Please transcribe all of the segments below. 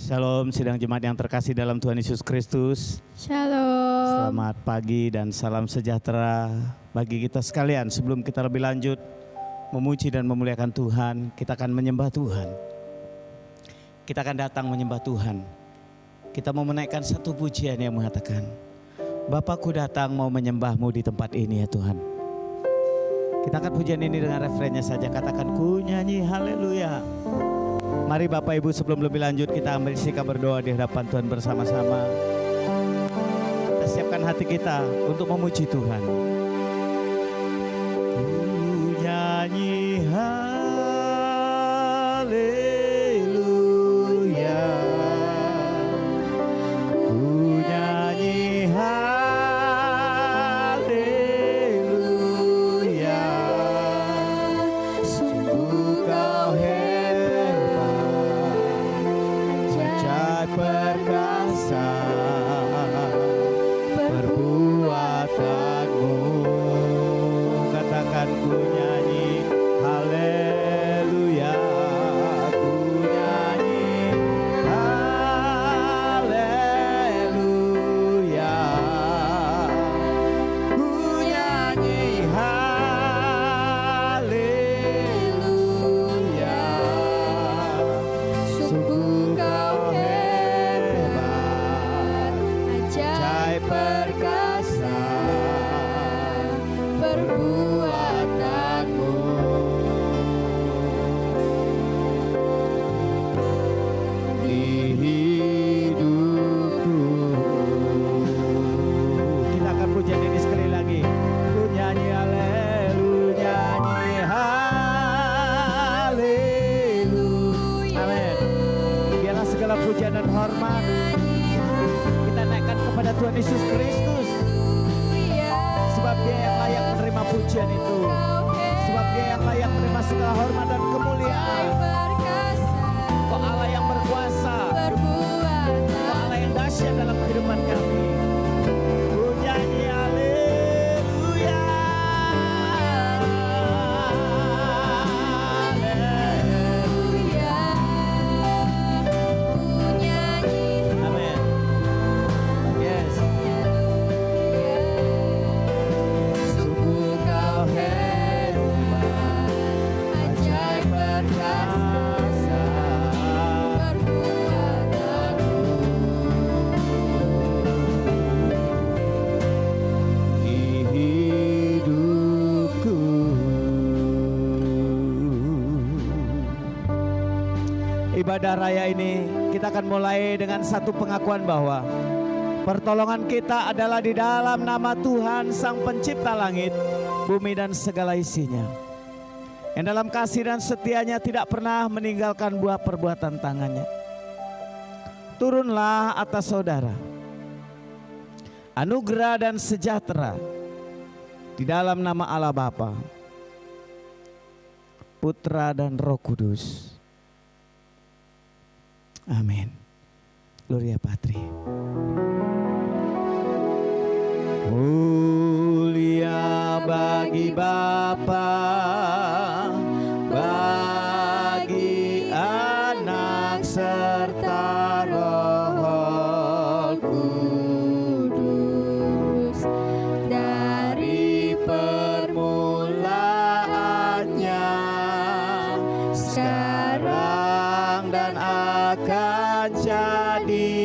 Shalom sidang jemaat yang terkasih dalam Tuhan Yesus Kristus. Shalom. Selamat pagi dan salam sejahtera bagi kita sekalian. Sebelum kita lebih lanjut memuji dan memuliakan Tuhan, kita akan menyembah Tuhan. Kita akan datang menyembah Tuhan. Kita mau menaikkan satu pujian yang mengatakan, Bapakku datang mau menyembahmu di tempat ini ya Tuhan. Kita akan pujian ini dengan refrennya saja, katakan ku nyanyi haleluya. Mari Bapak Ibu sebelum lebih lanjut kita ambil sikap berdoa di hadapan Tuhan bersama-sama. Kita siapkan hati kita untuk memuji Tuhan. Ku nyanyi haleluya. Ku nyanyi haleluya. Sungguh kau perkasa perbuatanmu, katakan ku nyanyi haleluya, ku nyanyi haleluya, ku nyanyi haleluya. Sungguh kau perkasa perbuatanmu. Di hidupku. Kita akan pujian ini sekali lagi. Ku nyanyi haleluya, nyanyi haleluya. Amin. Biarlah segala pujian dan hormat kepada Tuhan Yesus Kristus, sebab Dia yang layak menerima pujian itu, sebab Dia yang layak menerima segala hormat dan kemuliaan. Kau Allah yang berkuasa, Kau Allah yang dahsyat dalam kehidupan kami. Ku nyanyi haleluya, haleluya. Ku nyanyi, amin. Sungguh kau hebat, ajaib perkasa perbuatanmu. Di hidupku. Ibadah raya ini kita akan mulai dengan satu pengakuan bahwa pertolongan kita adalah di dalam nama Tuhan Sang Pencipta langit, bumi dan segala isinya, yang dalam kasih dan setianya tidak pernah meninggalkan buah perbuatan tangannya. Turunlah atas saudara anugerah dan sejahtera di dalam nama Allah Bapa, Putra dan Roh Kudus. Amin. Gloria Patri. Mulia bagi Bapa, bagi Anak serta Roh Kudus, dari permulaannya, sekarang dan akan jadi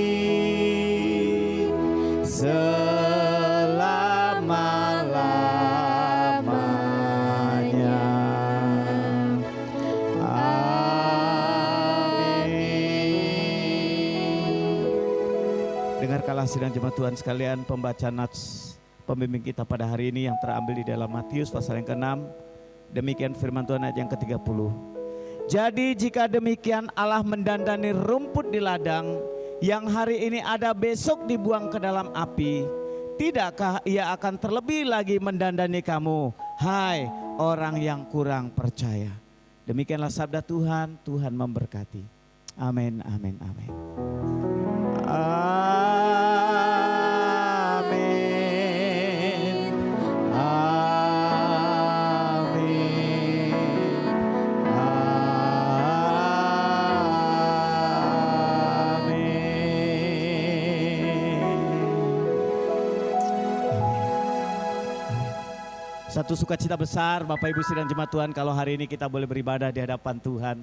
selama-lamanya. Amin. Dengarkanlah sidang jemaat Tuhan sekalian pembacaan nats pembimbing kita pada hari ini yang terambil di dalam Matius pasal yang ke-6. Demikian firman Tuhan ayat yang ke-30. Jadi jika demikian Allah mendandani rumput di ladang yang hari ini ada besok dibuang ke dalam api, tidakkah Ia akan terlebih lagi mendandani kamu, hai orang yang kurang percaya. Demikianlah sabda Tuhan, Tuhan memberkati. Amin, amin, amin. Amin. Amin. Amin. Satu sukacita besar Bapak Ibu sidang jemaat Tuhan kalau hari ini kita boleh beribadah di hadapan Tuhan.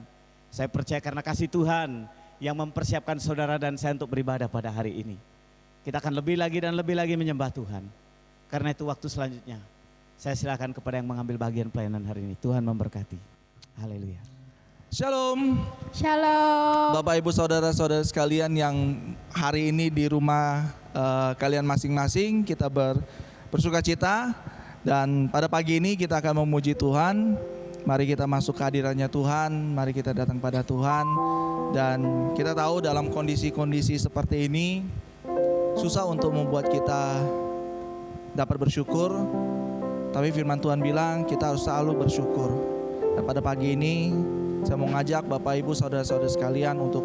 Saya percaya karena kasih Tuhan yang mempersiapkan saudara dan saya untuk beribadah pada hari ini. Kita akan lebih lagi dan lebih lagi menyembah Tuhan. Karena itu waktu selanjutnya saya silakan kepada yang mengambil bagian pelayanan hari ini. Tuhan memberkati. Haleluya. Shalom. Shalom. Bapak Ibu saudara-saudara sekalian yang hari ini di rumah kalian masing-masing kita bersukacita. Dan pada pagi ini kita akan memuji Tuhan. Mari kita masuk ke hadirannya Tuhan. Mari kita datang pada Tuhan. Dan kita tahu dalam kondisi-kondisi seperti ini susah untuk membuat kita dapat bersyukur. Tapi firman Tuhan bilang kita harus selalu bersyukur. Dan pada pagi ini saya mau ngajak Bapak Ibu saudara-saudara sekalian untuk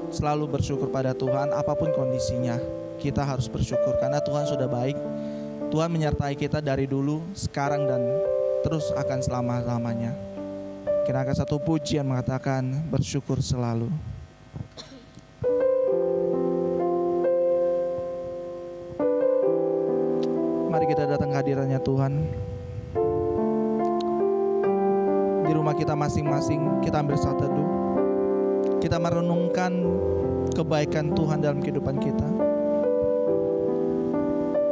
selalu bersyukur pada Tuhan apapun kondisinya. Kita harus bersyukur karena Tuhan sudah baik. Tuhan menyertai kita dari dulu, sekarang dan terus akan selama-lamanya. Kita akan satu pujian mengatakan bersyukur selalu. Mari kita datang ke hadirannya Tuhan. Di rumah kita masing-masing kita ambil saat teduh. Kita merenungkan kebaikan Tuhan dalam kehidupan kita.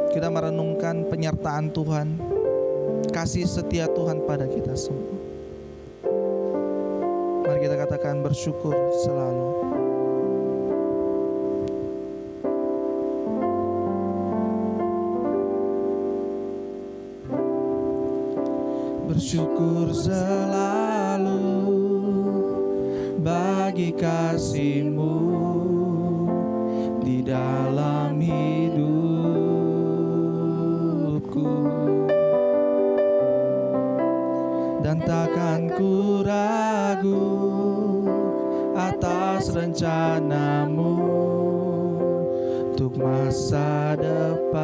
Kita merenungkan penyertaan Tuhan, kasih setia Tuhan pada kita semua. Mari kita katakan bersyukur selalu. Bersyukur selalu bagi kasih-Mu di dalam hidupku. Dan takkan ku ragu atas rencana-Mu untuk masa depanku.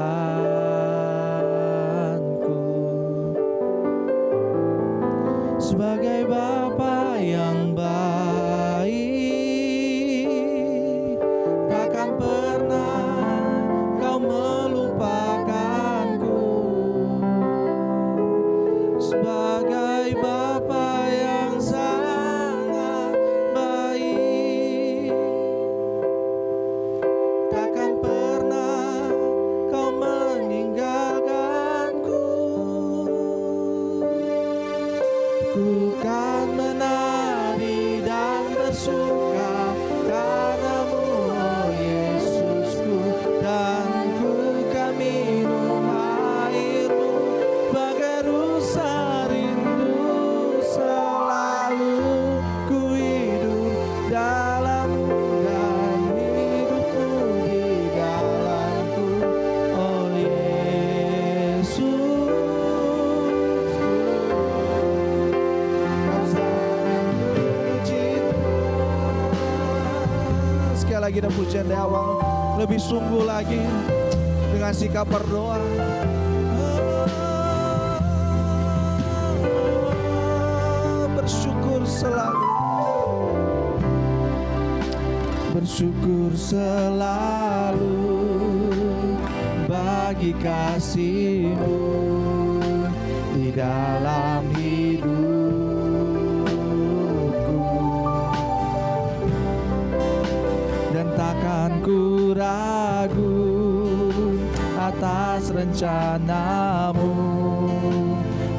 Sebagai Bapa yang baik, takkan pernah Kau melupakanku. Sebagai Bapa yang sangat baik, takkan pernah Kau meninggalkanku. Ku kan menari dan bersuka karena-Mu, oh Yesusku, dan ku kan minum air-Mu bagai rusa rindu. Selalu ku hidup dalam-Mu dan hidupku di dalamku, oh Yesus. Sekali lagi dan pujian di awal, lebih sungguh lagi dengan sikap berdoa. Bersyukur selalu, bersyukur selalu bagi kasih-Mu di dalam hidupku. Dan takkan ku ragu atas rencana-Mu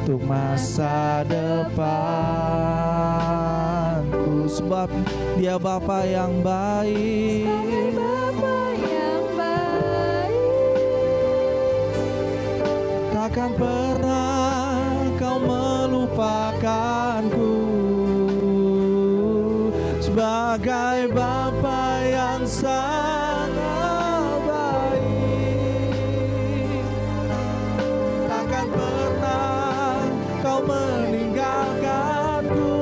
untuk masa depanku. Sebab Dia Bapa yang baik, Bapa yang baik, takkan pernah Kau melupakanku. Sebagai Bapa yang sangat baik, takkan pernah Kau meninggalkanku.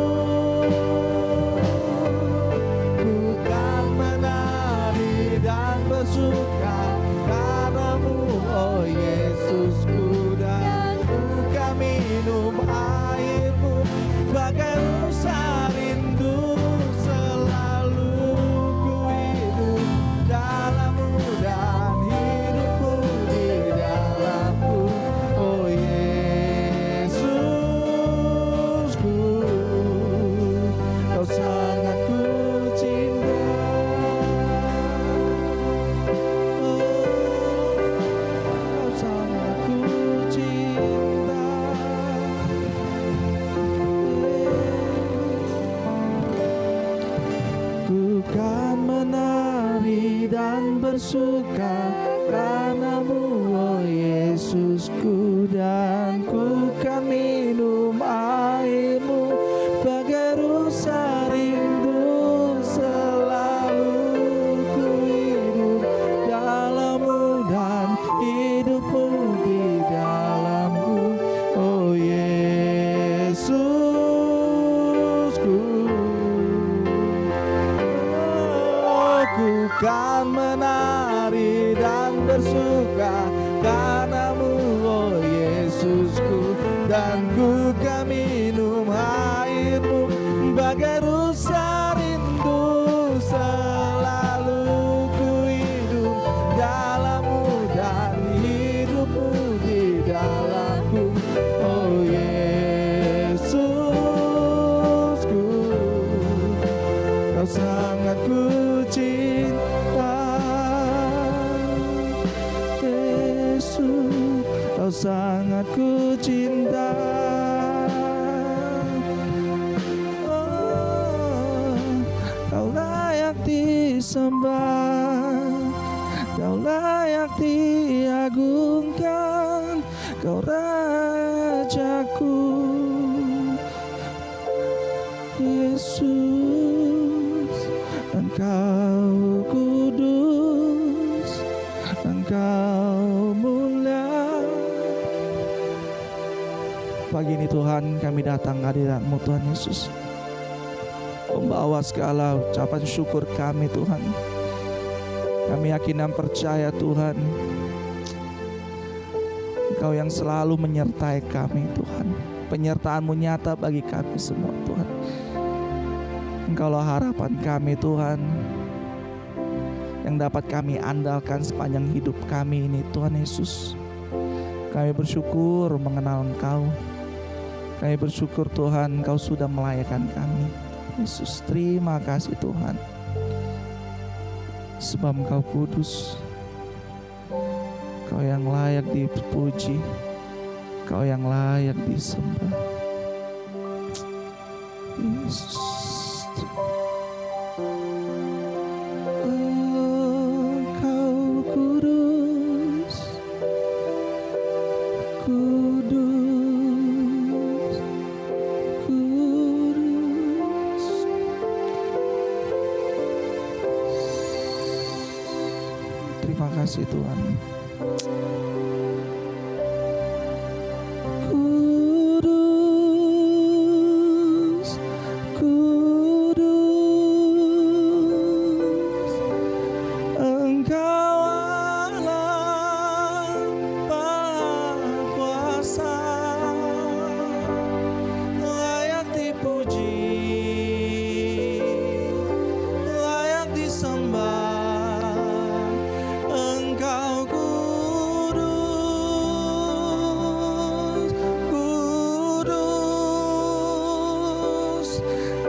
Ku kan menari dan bersuka karena-Mu, oh Yesusku, dan ku kan minum air-Mu bagai rusa rindu. Selalu ku hidup bersuka karena-Mu, oh Yesusku, dan ku kan minum air-Mu bagai rusa rindu, selalu ku hidup dalam-Mu dan hidup-Mu di dalamku, oh Yesusku. Ku kan menari dan bersuka karena-Mu, oh Yesusku, dan ku kan minum air-Mu bagai rusa rindu, selalu ku hidup dalam-Mu dan hidup-Mu di dalamku, oh Yesusku. Kau sangat ku cinta, Yesus, Kau sangat ku cinta. Oh, Kau layak disembah, Kau layak diagungkan, Kau Rajaku, Yesus. Engkau kudus, Engkau mulia. Pagi ini Tuhan, kami datang hadirat-Mu Tuhan Yesus, membawa segala ucapan syukur kami Tuhan. Kami yakin dan percaya Tuhan, Engkau yang selalu menyertai kami Tuhan. Penyertaan-Mu nyata bagi kami semua Tuhan. Engkaulah harapan kami Tuhan, yang dapat kami andalkan sepanjang hidup kami ini Tuhan Yesus. Kami bersyukur mengenal Engkau. Kami bersyukur Tuhan, Engkau sudah melayakan kami. Yesus, terima kasih Tuhan, sebab Engkau kudus, Engkau yang layak dipuji, Engkau yang layak disembah. Yesus, Engkau kudus, kudus, kudus. Terima kasih Tuhan. Kudus, kudus, Engkau Allah Maha Kuasa, layak dipuji, layak disembah. Engkau kudus, kudus,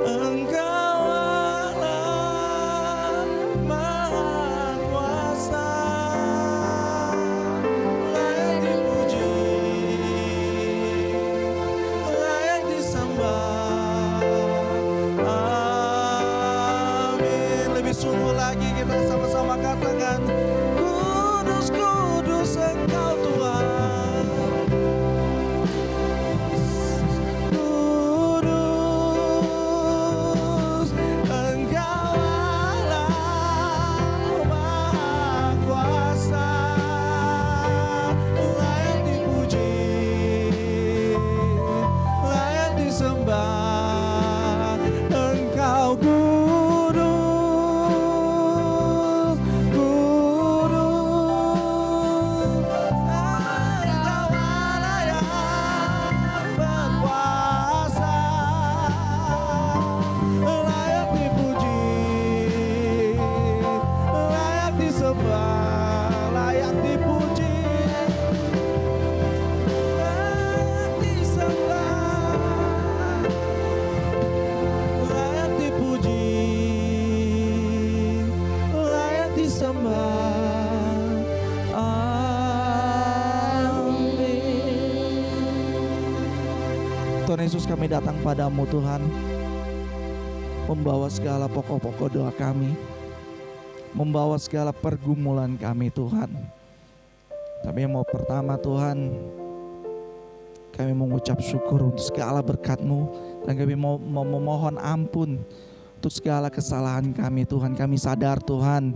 Engkau Allah Maha Kuasa, layak dipuji, layak disembah. Amin. Lebih sungguh lagi kita sama-sama katakan, kudus, kudus Engkau Tuhan. Kudus, Engkau Allah Maha Kuasa, layak dipuji, layak disembah. Engkau kudus, kudus, Engkau Allah yang berkuasa, layak dipuji, layak disembah, layak dipuji, layak disembah, layak dipuji, layak disembah. Amin. Tuhan Yesus, kami datang padamu Tuhan, membawa segala pokok-pokok doa kami, membawa segala pergumulan kami Tuhan. Tapi yang mau pertama Tuhan, kami mengucap syukur untuk segala berkat-Mu, dan kami mau memohon ampun untuk segala kesalahan kami Tuhan. Kami sadar Tuhan,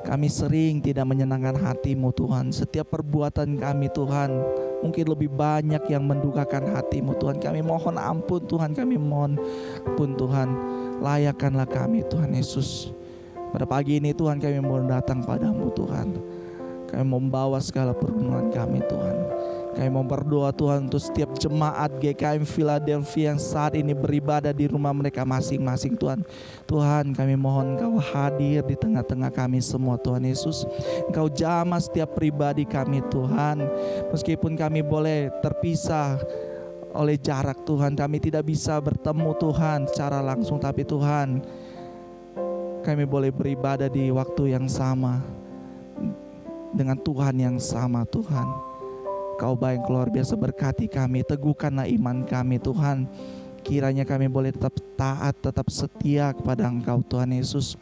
kami sering tidak menyenangkan hati-Mu Tuhan. Setiap perbuatan kami Tuhan mungkin lebih banyak yang mendukakan hati-Mu Tuhan. Kami mohon ampun Tuhan, kami mohon ampun Tuhan. Layakkanlah kami Tuhan Yesus. Pada pagi ini Tuhan kami mau datang padamu Tuhan. Kami membawa segala pergumulan kami Tuhan. Kami mau berdoa Tuhan untuk setiap jemaat GKM Philadelphia yang saat ini beribadah di rumah mereka masing-masing Tuhan. Tuhan kami mohon Engkau hadir di tengah-tengah kami semua Tuhan Yesus. Engkau jamah setiap pribadi kami Tuhan. Meskipun kami boleh terpisah oleh jarak Tuhan, kami tidak bisa bertemu Tuhan secara langsung, tapi Tuhan kami boleh beribadah di waktu yang sama dengan Tuhan yang sama Tuhan. Kau baik luar biasa, berkati kami, teguhkanlah iman kami Tuhan. Kiranya kami boleh tetap taat, tetap setia kepada Engkau Tuhan Yesus.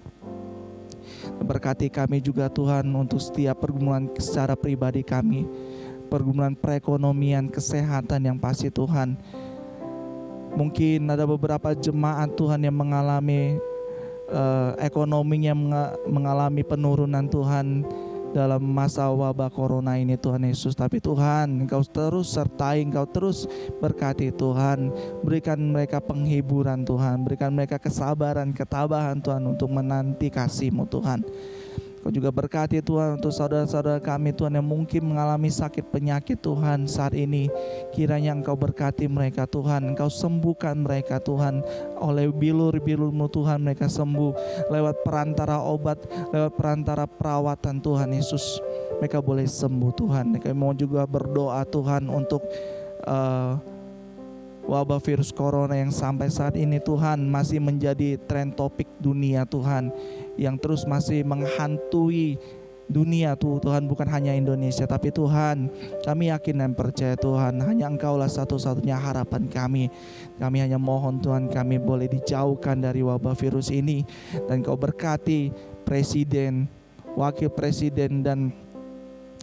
Berkati kami juga Tuhan untuk setiap pergumulan secara pribadi kami, pergumulan perekonomian, kesehatan yang pasti Tuhan. Mungkin ada beberapa jemaat Tuhan yang mengalami ekonominya mengalami penurunan Tuhan dalam masa wabah corona ini Tuhan Yesus. Tapi Tuhan Engkau terus sertai, Engkau terus berkati Tuhan. Berikan mereka penghiburan Tuhan, berikan mereka kesabaran, ketabahan Tuhan untuk menanti kasih-Mu Tuhan. Kau juga berkati Tuhan untuk saudara-saudara kami Tuhan yang mungkin mengalami sakit penyakit Tuhan saat ini. Kiranya Engkau berkati mereka Tuhan, Engkau sembuhkan mereka Tuhan. Oleh bilur-bilur-Mu Tuhan mereka sembuh. Lewat perantara obat, lewat perantara perawatan Tuhan Yesus, mereka boleh sembuh Tuhan. Kami mau juga berdoa Tuhan untuk wabah virus corona yang sampai saat ini Tuhan masih menjadi tren topik dunia Tuhan, yang terus masih menghantui dunia Tuhan, bukan hanya Indonesia. Tapi Tuhan, kami yakin dan percaya Tuhan, hanya Engkaulah satu-satunya harapan kami. Kami hanya mohon Tuhan, kami boleh dijauhkan dari wabah virus ini, dan Kau berkati presiden, wakil presiden, dan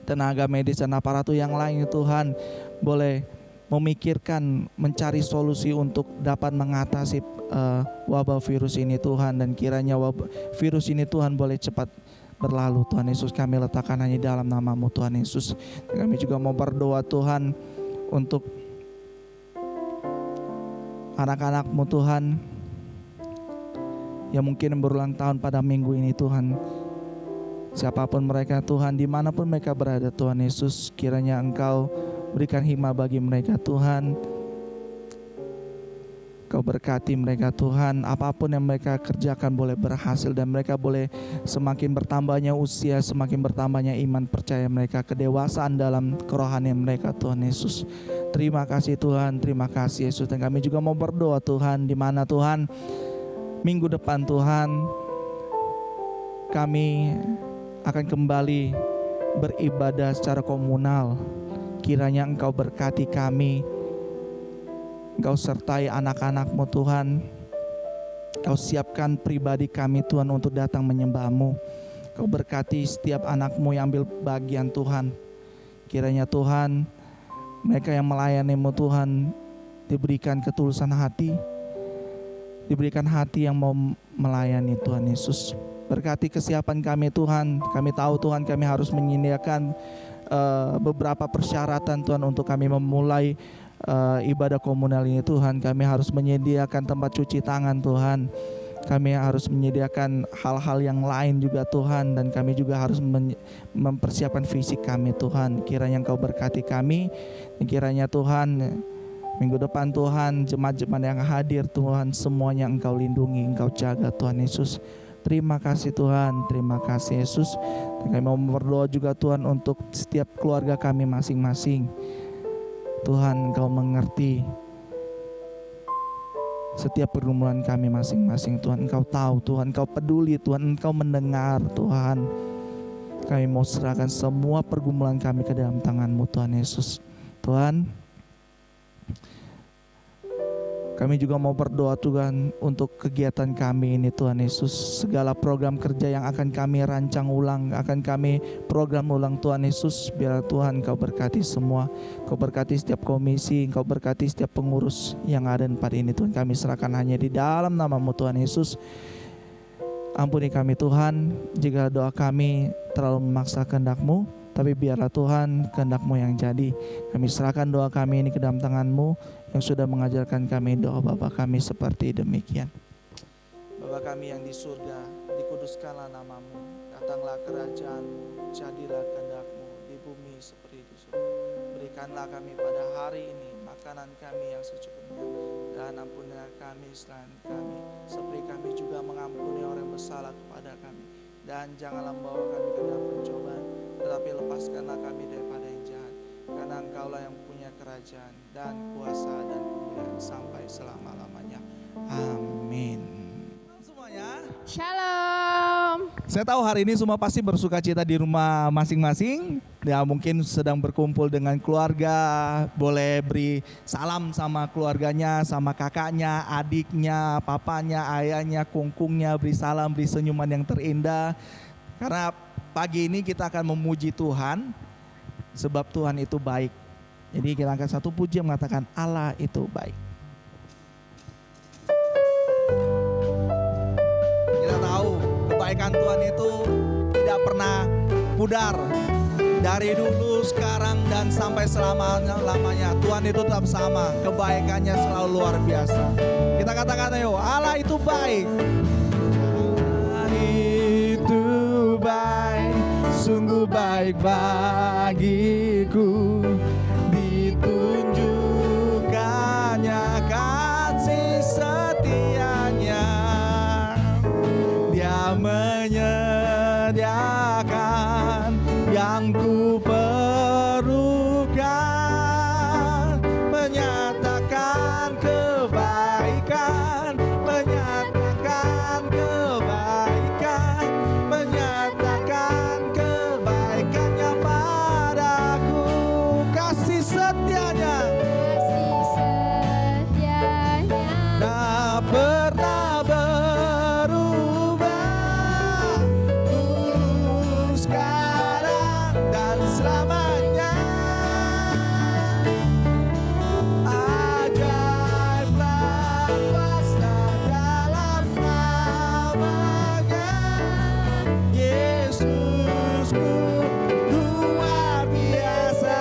tenaga medis dan aparatur yang lain Tuhan, boleh memikirkan, mencari solusi untuk dapat mengatasi wabah virus ini Tuhan. Dan kiranya virus ini Tuhan boleh cepat berlalu Tuhan Yesus. Kami letakkan hanya dalam nama-Mu Tuhan Yesus. Dan kami juga mau berdoa Tuhan untuk anak-anak-Mu Tuhan yang mungkin berulang tahun pada minggu ini Tuhan. Siapapun mereka Tuhan, dimanapun mereka berada Tuhan Yesus, kiranya Engkau berikan hikmat bagi mereka Tuhan. Kau berkati mereka Tuhan, apapun yang mereka kerjakan boleh berhasil, dan mereka boleh semakin bertambahnya usia, semakin bertambahnya iman percaya mereka, kedewasaan dalam kerohanian mereka Tuhan Yesus. Terima kasih Tuhan, terima kasih Yesus. Dan kami juga mau berdoa Tuhan, di mana Tuhan minggu depan Tuhan kami akan kembali beribadah secara komunal. Kiranya Engkau berkati kami, Engkau sertai anak-anak-Mu Tuhan. Kau siapkan pribadi kami Tuhan untuk datang menyembah-Mu. Kau berkati setiap anak-Mu yang ambil bagian Tuhan. Kiranya Tuhan, mereka yang melayani-Mu Tuhan diberikan ketulusan hati, diberikan hati yang mau melayani Tuhan Yesus. Berkati kesiapan kami Tuhan. Kami tahu Tuhan, kami harus menyediakan beberapa persyaratan Tuhan untuk kami memulai ibadah komunal ini Tuhan. Kami harus menyediakan tempat cuci tangan Tuhan. Kami harus menyediakan hal-hal yang lain juga Tuhan. Dan kami juga harus mempersiapkan fisik kami Tuhan. Kiranya Engkau berkati kami. Dan kiranya Tuhan, minggu depan Tuhan, jemaat-jemaat yang hadir Tuhan, semuanya Engkau lindungi, Engkau jaga Tuhan Yesus. Terima kasih Tuhan, terima kasih Yesus. Dan kami mau berdoa juga Tuhan untuk setiap keluarga kami masing-masing. Tuhan, Engkau mengerti setiap pergumulan kami masing-masing Tuhan. Engkau tahu Tuhan, Engkau peduli Tuhan, Engkau mendengar Tuhan. Kami mau serahkan semua pergumulan kami ke dalam tangan-Mu Tuhan Yesus. Tuhan, Kami juga mau berdoa Tuhan untuk kegiatan kami ini Tuhan Yesus. Segala program kerja yang akan kami rancang ulang, akan kami program ulang Tuhan Yesus. Biar Tuhan Kau berkati semua. Kau berkati setiap komisi, Kau berkati setiap pengurus yang ada di tempat ini Tuhan. Kami serahkan hanya di dalam nama-Mu Tuhan Yesus. Ampuni kami Tuhan jika doa kami terlalu memaksa kehendak-Mu, tapi biarlah Tuhan kehendak-Mu yang jadi. Kami serahkan doa kami ini ke dalam tangan-Mu yang sudah mengajarkan kami doa Bapa kami seperti demikian. Bapa kami yang di surga, dikuduskanlah nama-Mu, datanglah kerajaan-Mu, jadilah kehendak-Mu di bumi seperti di surga. Berikanlah kami pada hari ini makanan kami yang secukupnya, dan ampunilah kami kesalahan kami, seperti kami juga mengampuni orang yang bersalah kepada kami. Dan janganlah membawa kami ke dalam pencobaan, tetapi lepaskanlah kami daripada yang jahat. Karena Engkaulah yang punya kerajaan dan kuasa dan kemuliaan sampai selama-lamanya. Amin. Semuanya. Shalom. Saya tahu hari ini semua pasti bersuka cita di rumah masing-masing. Ya mungkin sedang berkumpul dengan keluarga. Boleh beri salam sama keluarganya, sama kakaknya, adiknya, papanya, ayahnya, kungkungnya. Beri salam, beri senyuman yang terindah. Karena pagi ini kita akan memuji Tuhan. Sebab Tuhan itu baik. Jadi kita angkat satu puji yang mengatakan Allah itu baik. Kita tahu kebaikan Tuhan itu tidak pernah pudar. Dari dulu, sekarang, dan sampai selama-lamanya Tuhan itu tetap sama. Kebaikannya selalu luar biasa. Kita katakan ayo, Allah itu baik. Allah itu baik, sungguh baik bagiku. Ditunjukkannya kasih setianya. Dia menyediakan yang ku perlukan, menyatakan kebaikan, menyatakan kebaikan, menyatakan kebaikannya padaku. Kasih setianya, Kasih setianya tak pernah berubah, dulu, sekarang, dan selamanya. Ajaiblah kuasa dalam namanya, Yesusku luar biasa.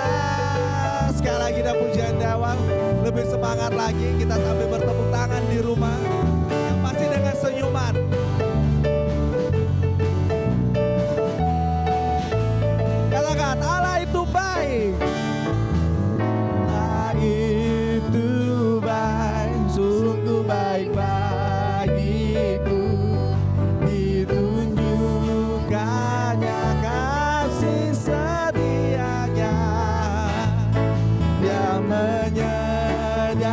Sekali lagi dah pujian Dewa, lebih semangat lagi kita sambil bertepuk tangan di rumah, yang pasti dengan senyuman. Katakan Allah itu baik. Allah itu baik, sungguh baik bagiku. Ditunjukkannya kasih setianya. Dia menyediakan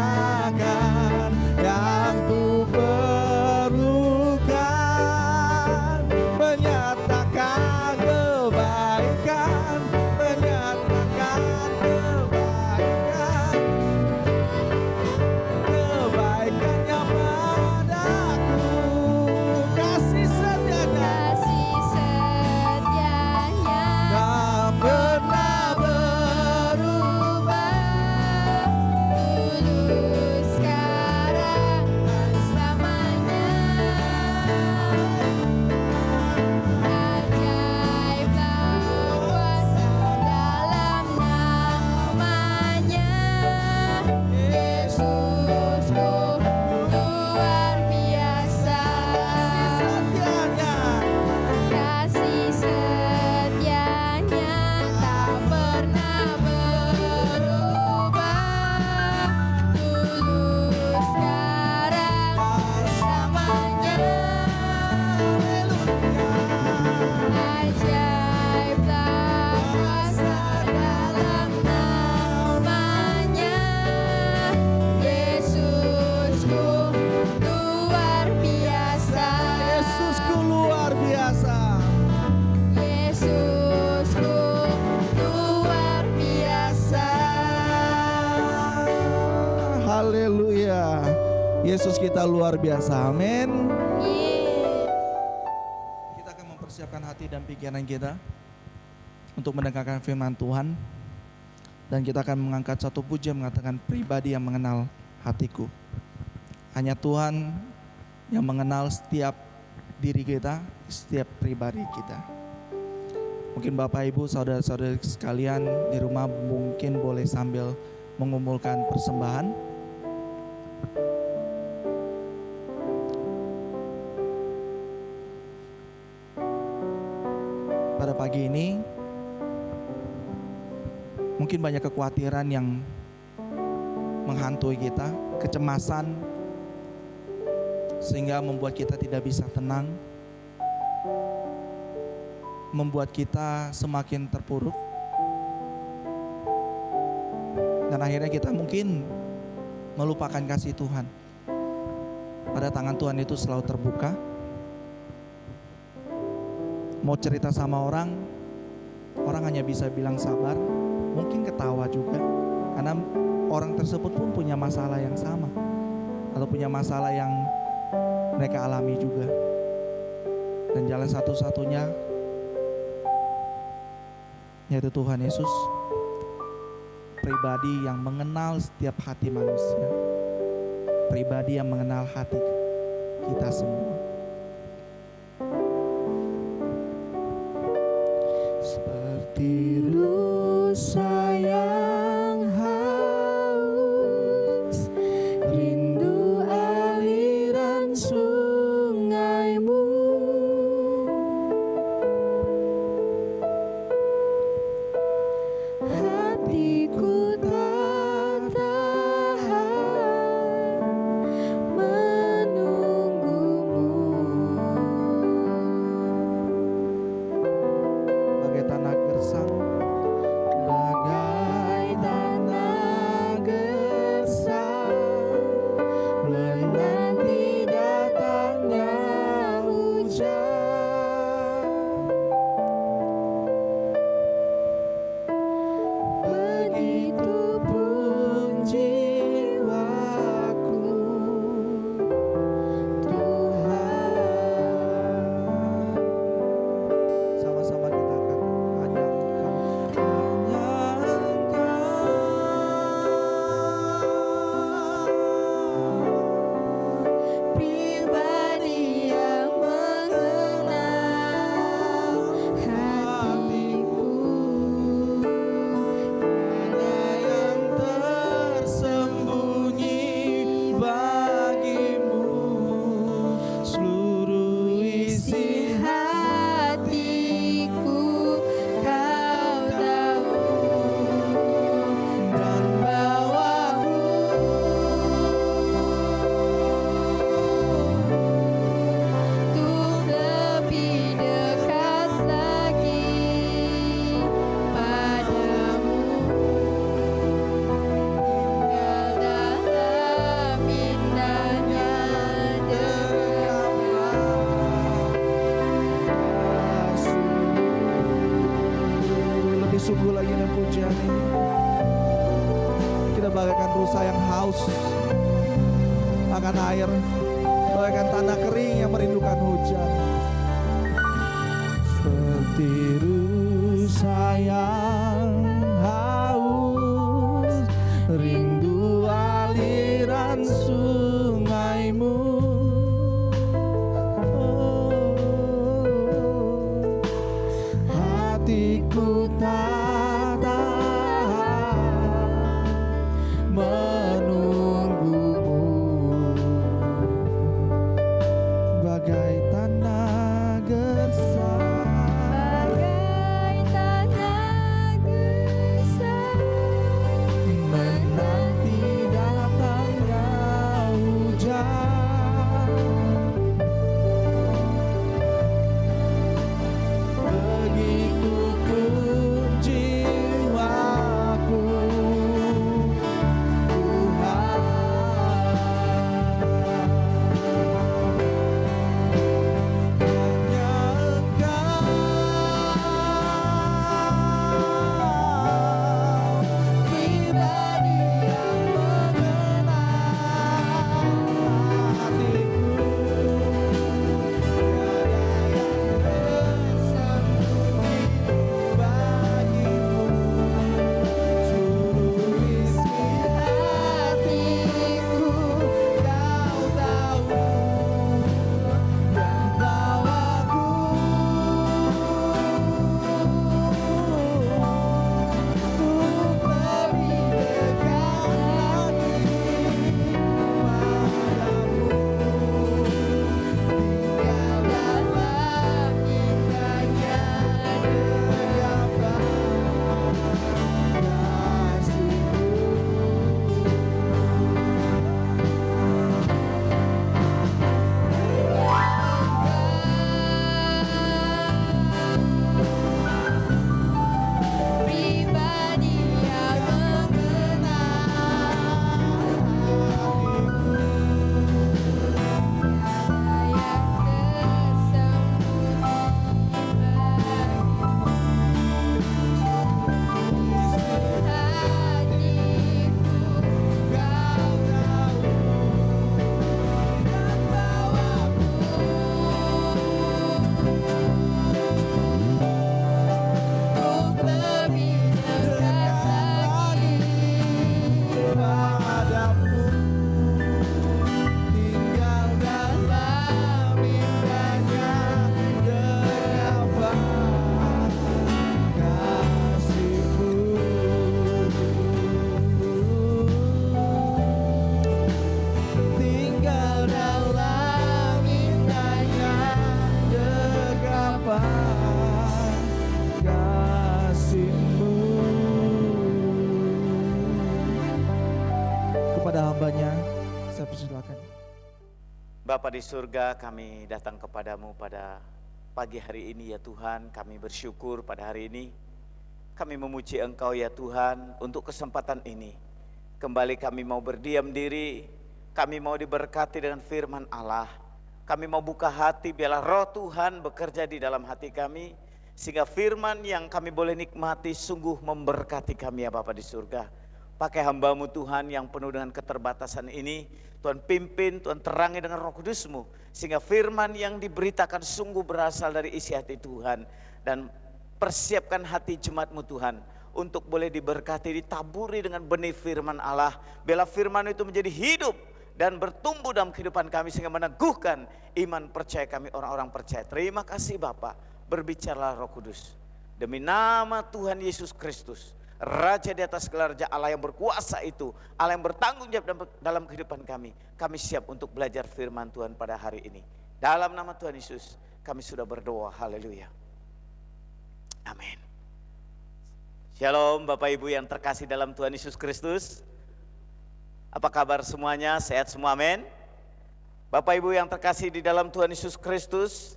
sukacita luar biasa. Amin. Yeay. Kita akan mempersiapkan hati dan pikiran kita untuk mendengarkan firman Tuhan. Dan kita akan mengangkat satu pujian mengatakan pribadi yang mengenal hatiku. Hanya Tuhan yang mengenal setiap diri kita, setiap pribadi kita. Mungkin Bapak Ibu, saudara-saudara sekalian di rumah mungkin boleh sambil mengumpulkan persembahan. Pada pagi ini mungkin banyak kekhawatiran yang menghantui kita, kecemasan sehingga membuat kita tidak bisa tenang, membuat kita semakin terpuruk, dan akhirnya kita mungkin melupakan kasih Tuhan. Pada tangan Tuhan itu selalu terbuka. Mau cerita sama orang hanya bisa bilang sabar, mungkin ketawa juga, karena orang tersebut pun punya masalah yang sama atau punya masalah yang mereka alami juga. Dan jalan satu-satunya yaitu Tuhan Yesus, pribadi yang mengenal setiap hati manusia, pribadi yang mengenal hati kita semua. Seperti rusa yang haus, rindu aliran sungaimu. Hatiku tak tahan menunggumu. Bagai tanah gersang, bagai tanah gersang, menanti datangnya hujan. Begitupun jiwaku, Tuhan. Sama-sama kita katakan, hanya Engkau, Pribadi yang mengenal hatiku. ada yang tersembunyi bagimu, seluruh isi Hatiku kau tahu, dan bawaku untuk lebih dekat lagi padamu. Tinggal dalam indahnya dekatlah. lebih sungguh lagi dalam pujian ini. Kita bagaikan rusa yang haus akan air, bagaikan tanah kering yang merindukan hujan. Seperti rusa yang haus, rindu aliran sungaimu. Hatiku tak tahan menunggumu, bagai Bapa di surga, kami datang kepadamu pada pagi hari ini ya Tuhan. Kami bersyukur pada hari ini. Kami memuji Engkau ya Tuhan untuk kesempatan ini. Kembali kami mau berdiam diri, kami mau diberkati dengan firman Allah. Kami mau buka hati, biarlah roh Tuhan bekerja di dalam hati kami, sehingga firman yang kami boleh nikmati sungguh memberkati kami ya Bapa di surga. Pakai hamba-Mu Tuhan yang penuh dengan keterbatasan ini, Tuhan pimpin, Tuhan terangi dengan Roh Kudus-Mu, sehingga firman yang diberitakan sungguh berasal dari isi hati Tuhan. Dan persiapkan hati jemaat-Mu Tuhan untuk boleh diberkati, ditaburi dengan benih firman Allah. Biarlah firman itu menjadi hidup dan bertumbuh dalam kehidupan kami, sehingga meneguhkan iman percaya kami orang-orang percaya. Terima kasih Bapa, berbicaralah Roh Kudus. Demi nama Tuhan Yesus Kristus, Raja di atas segala raja, Allah yang berkuasa itu, Allah yang bertanggung jawab dalam kehidupan kami. Kami siap untuk belajar firman Tuhan pada hari ini. Dalam nama Tuhan Yesus kami sudah berdoa, haleluya, amin. Shalom Bapak Ibu yang terkasih dalam Tuhan Yesus Kristus. Apa kabar semuanya? Sehat semua, amin. Bapak Ibu yang terkasih di dalam Tuhan Yesus Kristus,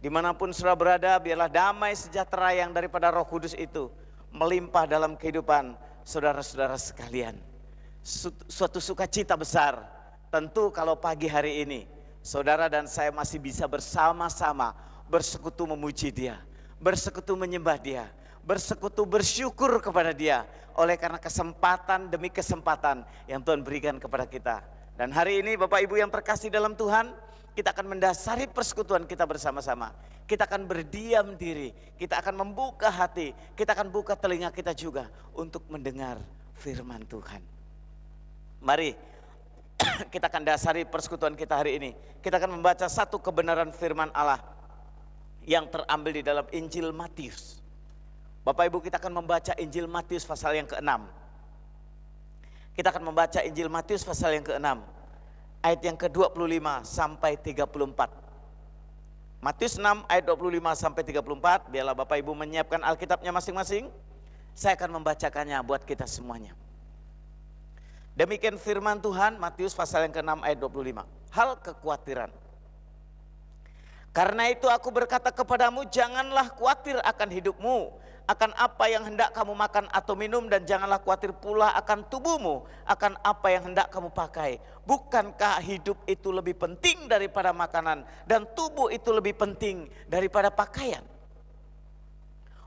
dimanapun saudara berada, biarlah damai sejahtera yang daripada Roh Kudus itu melimpah dalam kehidupan saudara-saudara sekalian. Suatu sukacita besar tentu kalau pagi hari ini saudara dan saya masih bisa bersama-sama bersekutu memuji Dia, bersekutu menyembah Dia, bersekutu bersyukur kepada Dia oleh karena kesempatan demi kesempatan yang Tuhan berikan kepada kita. Dan hari ini Bapak Ibu yang terkasih dalam Tuhan, kita akan mendasari persekutuan kita bersama-sama. Kita akan berdiam diri, kita akan membuka hati, kita akan buka telinga kita juga untuk mendengar firman Tuhan. Mari kita akan dasari persekutuan kita hari ini. Kita akan membaca satu kebenaran firman Allah yang terambil di dalam Injil Matius. Bapak Ibu, kita akan membaca Injil Matius pasal yang ke-6. Kita akan membaca Injil Matius pasal yang ke-6, ayat yang ke-25 sampai 34. Matius 6 ayat 25 sampai 34. Biarlah Bapak Ibu menyiapkan Alkitabnya masing-masing. Saya akan membacakannya buat kita semuanya. Demikian firman Tuhan, Matius pasal yang ke-6 ayat 25. Hal kekhawatiran. Karena itu aku berkata kepadamu, janganlah khawatir akan hidupmu, akan apa yang hendak kamu makan atau minum, dan janganlah khawatir pula akan tubuhmu, akan apa yang hendak kamu pakai. Bukankah hidup itu lebih penting daripada makanan, dan tubuh itu lebih penting daripada pakaian?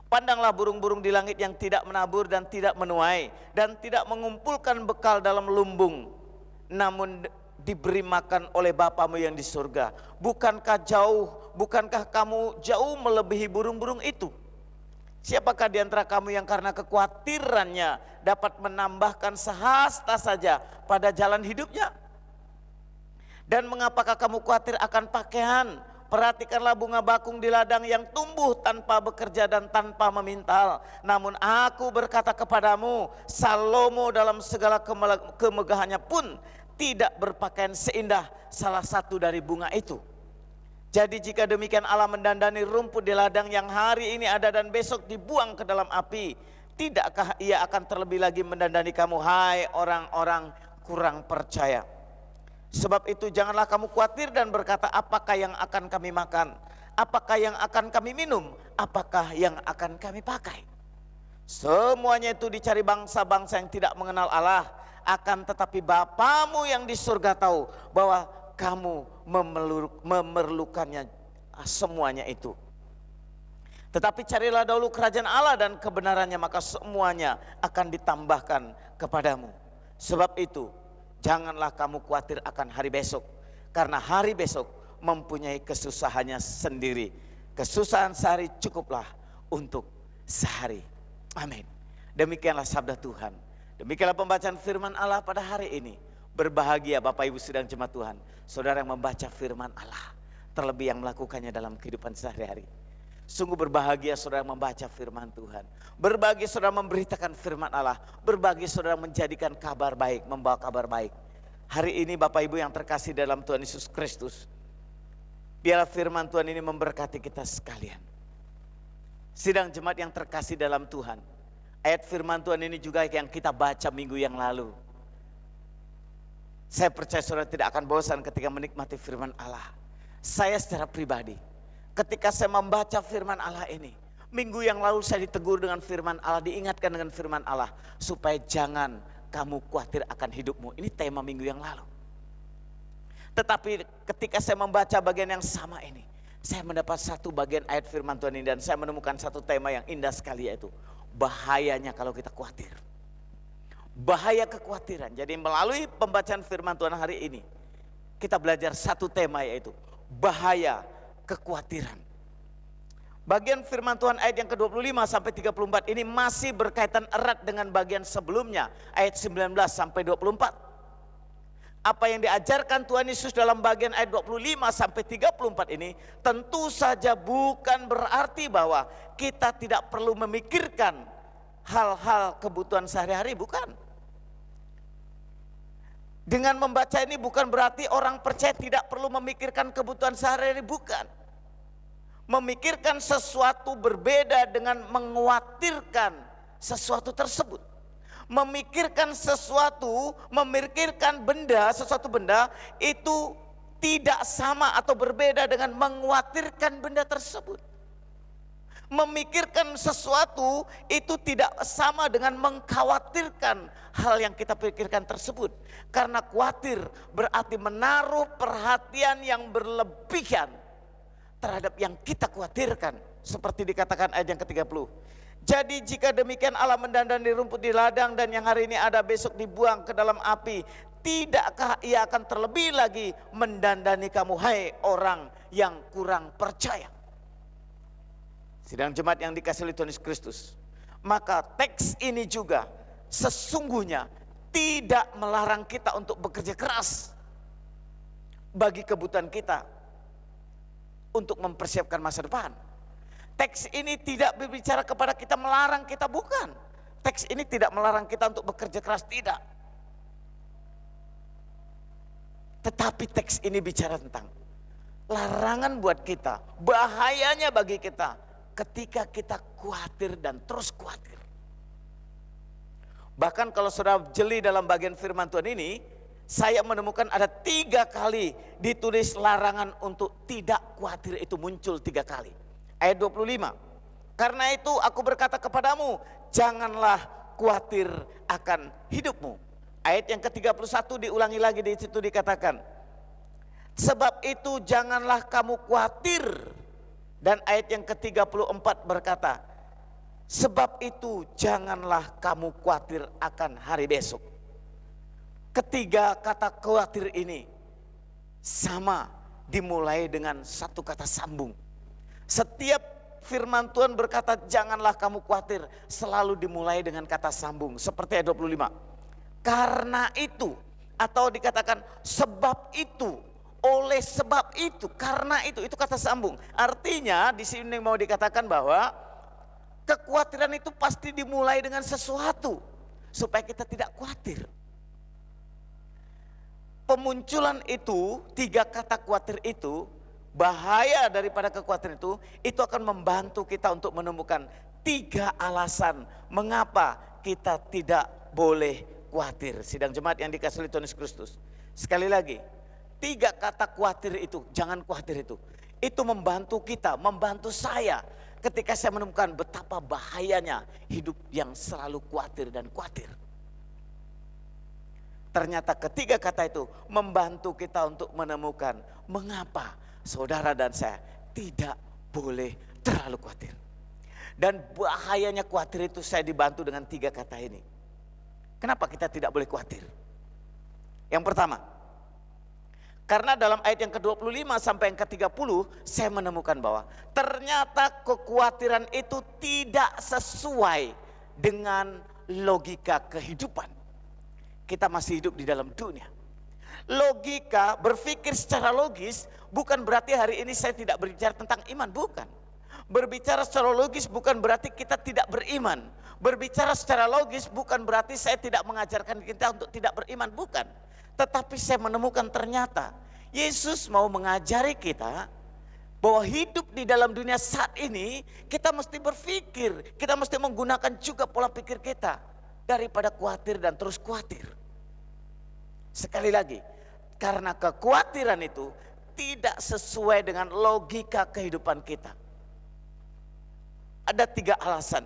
Pandanglah burung-burung di langit yang tidak menabur dan tidak menuai, dan tidak mengumpulkan bekal dalam lumbung, namun diberi makan oleh Bapamu yang di surga. Bukankah kamu jauh melebihi burung-burung itu? Siapakah di antara kamu yang karena kekhawatirannya dapat menambahkan sehasta saja pada jalan hidupnya? Dan mengapakah kamu khawatir akan pakaian? Perhatikanlah bunga bakung di ladang yang tumbuh tanpa bekerja dan tanpa memintal. Namun aku berkata kepadamu, Salomo dalam segala kemegahannya pun tidak berpakaian seindah salah satu dari bunga itu. Jadi jika demikian Allah mendandani rumput di ladang yang hari ini ada dan besok dibuang ke dalam api, tidakkah Ia akan terlebih lagi mendandani kamu, hai orang-orang kurang percaya? Sebab itu janganlah kamu khawatir dan berkata, apakah yang akan kami makan, apakah yang akan kami minum, apakah yang akan kami pakai? Semuanya itu dicari bangsa-bangsa yang tidak mengenal Allah. Akan tetapi Bapamu yang di surga tahu bahwa kamu memerlukannya semuanya itu. Tetapi carilah dahulu kerajaan Allah dan kebenarannya, maka semuanya akan ditambahkan kepadamu. Sebab itu janganlah kamu khawatir akan hari besok, karena hari besok mempunyai kesusahannya sendiri. Kesusahan sehari cukuplah untuk sehari. Amin. Demikianlah sabda Tuhan. Demikianlah pembacaan firman Allah pada hari ini. Berbahagia Bapak Ibu sidang jemaat Tuhan, saudara yang membaca firman Allah, terlebih yang melakukannya dalam kehidupan sehari-hari. Sungguh berbahagia saudara membaca firman Tuhan, berbahagia saudara memberitakan firman Allah, berbahagia saudara menjadikan kabar baik, membawa kabar baik. Hari ini Bapak Ibu yang terkasih dalam Tuhan Yesus Kristus, biarlah firman Tuhan ini memberkati kita sekalian. Sidang jemaat yang terkasih dalam Tuhan, ayat firman Tuhan ini juga yang kita baca minggu yang lalu. Saya percaya saudara tidak akan bosan ketika menikmati firman Allah. Saya secara pribadi, ketika saya membaca firman Allah ini, minggu yang lalu saya ditegur dengan firman Allah, diingatkan dengan firman Allah, supaya jangan kamu khawatir akan hidupmu. Ini tema minggu yang lalu. Tetapi ketika saya membaca bagian yang sama ini, saya mendapat satu bagian ayat firman Tuhan ini, dan saya menemukan satu tema yang indah sekali, yaitu bahayanya kalau kita khawatir. Bahaya kekhawatiran. Jadi melalui pembacaan firman Tuhan hari ini, kita belajar satu tema, yaitu bahaya kekhawatiran. Bagian firman Tuhan ayat yang ke-25 sampai 34 ini masih berkaitan erat dengan bagian sebelumnya, ayat 19 sampai 24. Apa yang diajarkan Tuhan Yesus dalam bagian ayat 25 sampai 34 ini tentu saja bukan berarti bahwa kita tidak perlu memikirkan hal-hal kebutuhan sehari-hari, bukan. Dengan membaca ini bukan berarti orang percaya tidak perlu memikirkan kebutuhan sehari-hari, bukan. Memikirkan sesuatu berbeda dengan mengkhawatirkan sesuatu tersebut. Memikirkan sesuatu, memikirkan benda, sesuatu benda itu tidak sama atau berbeda dengan mengkhawatirkan benda tersebut. Memikirkan sesuatu itu tidak sama dengan mengkhawatirkan hal yang kita pikirkan tersebut. Karena khawatir berarti menaruh perhatian yang berlebihan terhadap yang kita khawatirkan. Seperti dikatakan ayat yang ke-30. Jadi jika demikian Allah mendandani rumput di ladang dan yang hari ini ada besok dibuang ke dalam api, tidakkah ia akan terlebih lagi mendandani kamu, hai orang yang kurang percaya? Sidang jemaat yang dikasihi oleh Tuhan Yesus Kristus, maka teks ini juga sesungguhnya tidak melarang kita untuk bekerja keras bagi kebutuhan kita untuk mempersiapkan masa depan. Teks ini tidak berbicara kepada kita melarang kita, bukan. Teks ini tidak melarang kita untuk bekerja keras, tidak. Tetapi teks ini bicara tentang larangan buat kita, bahayanya bagi kita ketika kita khawatir dan terus khawatir. Bahkan kalau saudara jeli dalam bagian firman Tuhan ini, saya menemukan ada 3 kali ditulis larangan untuk tidak khawatir, itu muncul 3 kali. Ayat 25, karena itu aku berkata kepadamu, janganlah khawatir akan hidupmu. Ayat yang ke-31 diulangi lagi, di situ dikatakan, sebab itu janganlah kamu khawatir. Dan ayat yang ke-34 berkata, sebab itu janganlah kamu khawatir akan hari besok. Ketiga kata khawatir ini sama dimulai dengan satu kata sambung. Setiap firman Tuhan berkata janganlah kamu khawatir selalu dimulai dengan kata sambung. Seperti ayat 25. Karena itu, atau dikatakan sebab itu, oleh sebab itu, karena itu kata sambung. Artinya di sini mau dikatakan bahwa kekhawatiran itu pasti dimulai dengan sesuatu supaya kita tidak khawatir. Pemunculan itu, 3 kata khawatir itu, bahaya daripada kekhawatiran itu akan membantu kita untuk menemukan 3 alasan mengapa kita tidak boleh khawatir. Sidang jemaat yang dikasihi oleh Tuhan Yesus Kristus, sekali lagi, 3 kata khawatir itu, jangan khawatir itu membantu kita, membantu saya ketika saya menemukan betapa bahayanya hidup yang selalu khawatir dan khawatir. Ternyata ketiga kata itu membantu kita untuk menemukan mengapa saudara dan saya tidak boleh terlalu khawatir. Dan bahayanya khawatir itu saya dibantu dengan 3 kata ini. Kenapa kita tidak boleh khawatir? Yang pertama, karena dalam ayat yang ke-25 sampai yang ke-30 saya menemukan bahwa ternyata kekhawatiran itu tidak sesuai dengan logika kehidupan. Kita masih hidup di dalam dunia. Logika, berpikir secara logis bukan berarti hari ini saya tidak berbicara tentang iman, bukan. Berbicara secara logis bukan berarti kita tidak beriman. Berbicara secara logis bukan berarti saya tidak mengajarkan kita untuk tidak beriman, bukan. Tetapi saya menemukan ternyata Yesus mau mengajari kita bahwa hidup di dalam dunia saat ini kita mesti berpikir, kita mesti menggunakan juga pola pikir kita daripada khawatir dan terus khawatir. Sekali lagi, karena kekhawatiran itu tidak sesuai dengan logika kehidupan kita. Ada 3 alasan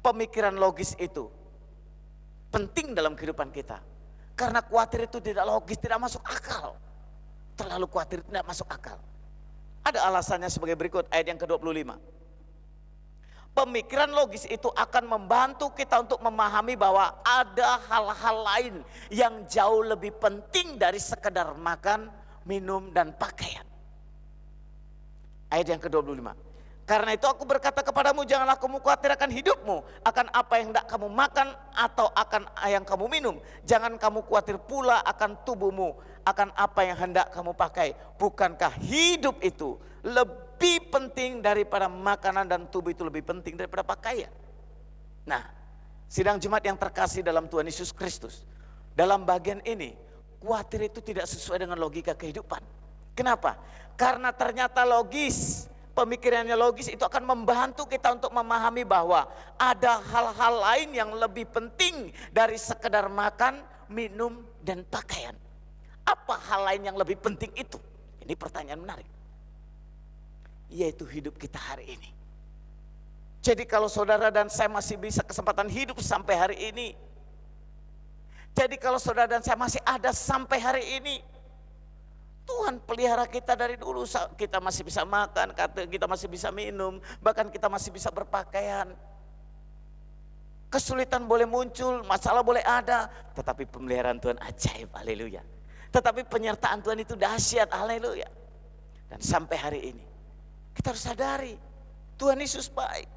pemikiran logis itu penting dalam kehidupan kita. Karena khawatir itu tidak logis, tidak masuk akal. Terlalu khawatir tidak masuk akal. Ada alasannya sebagai berikut, ayat yang ke-25. Pemikiran logis itu akan membantu kita untuk memahami bahwa ada hal-hal lain yang jauh lebih penting dari sekedar makan, minum, dan pakaian. Ayat yang ke-25. Karena itu aku berkata kepadamu, janganlah kamu khawatir akan hidupmu, akan apa yang hendak kamu makan atau akan yang kamu minum. Jangan kamu khawatir pula akan tubuhmu, akan apa yang hendak kamu pakai. Bukankah hidup itu lebih penting daripada makanan dan tubuh itu lebih penting daripada pakaian? Nah, sidang jemaat yang terkasih dalam Tuhan Yesus Kristus, dalam bagian ini khawatir itu tidak sesuai dengan logika kehidupan. Kenapa? Karena ternyata logis, pemikirannya logis itu akan membantu kita untuk memahami bahwa ada hal-hal lain yang lebih penting dari sekedar makan, minum, dan pakaian. Apa hal lain yang lebih penting itu? Ini pertanyaan menarik. Yaitu hidup kita hari ini. Jadi kalau saudara dan saya masih bisa kesempatan hidup sampai hari ini, jadi kalau saudara dan saya masih ada sampai hari ini, Tuhan pelihara kita dari dulu. Kita masih bisa makan, kita masih bisa minum, bahkan kita masih bisa berpakaian. Kesulitan boleh muncul, masalah boleh ada, tetapi pemeliharaan Tuhan ajaib, haleluya. Tetapi penyertaan Tuhan itu dahsyat, haleluya. Dan sampai hari ini kita harus sadari Tuhan Yesus baik.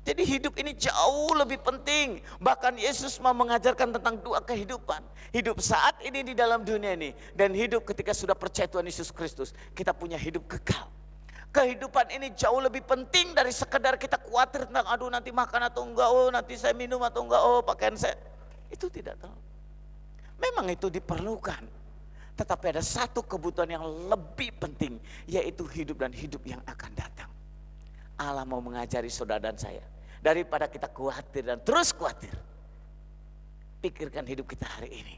Jadi hidup ini jauh lebih penting. Bahkan Yesus mau mengajarkan tentang 2 kehidupan. Hidup saat ini di dalam dunia ini, dan hidup ketika sudah percaya Tuhan Yesus Kristus. Kita punya hidup kekal. Kehidupan ini jauh lebih penting dari sekedar kita khawatir tentang aduh nanti makan atau enggak, oh nanti saya minum atau enggak, oh pakaian saya. Itu tidak tahu. Memang itu diperlukan. Tetapi ada satu kebutuhan yang lebih penting, yaitu hidup dan hidup yang akan datang. Allah mau mengajari saudara dan saya, daripada kita khawatir dan terus khawatir, pikirkan hidup kita hari ini.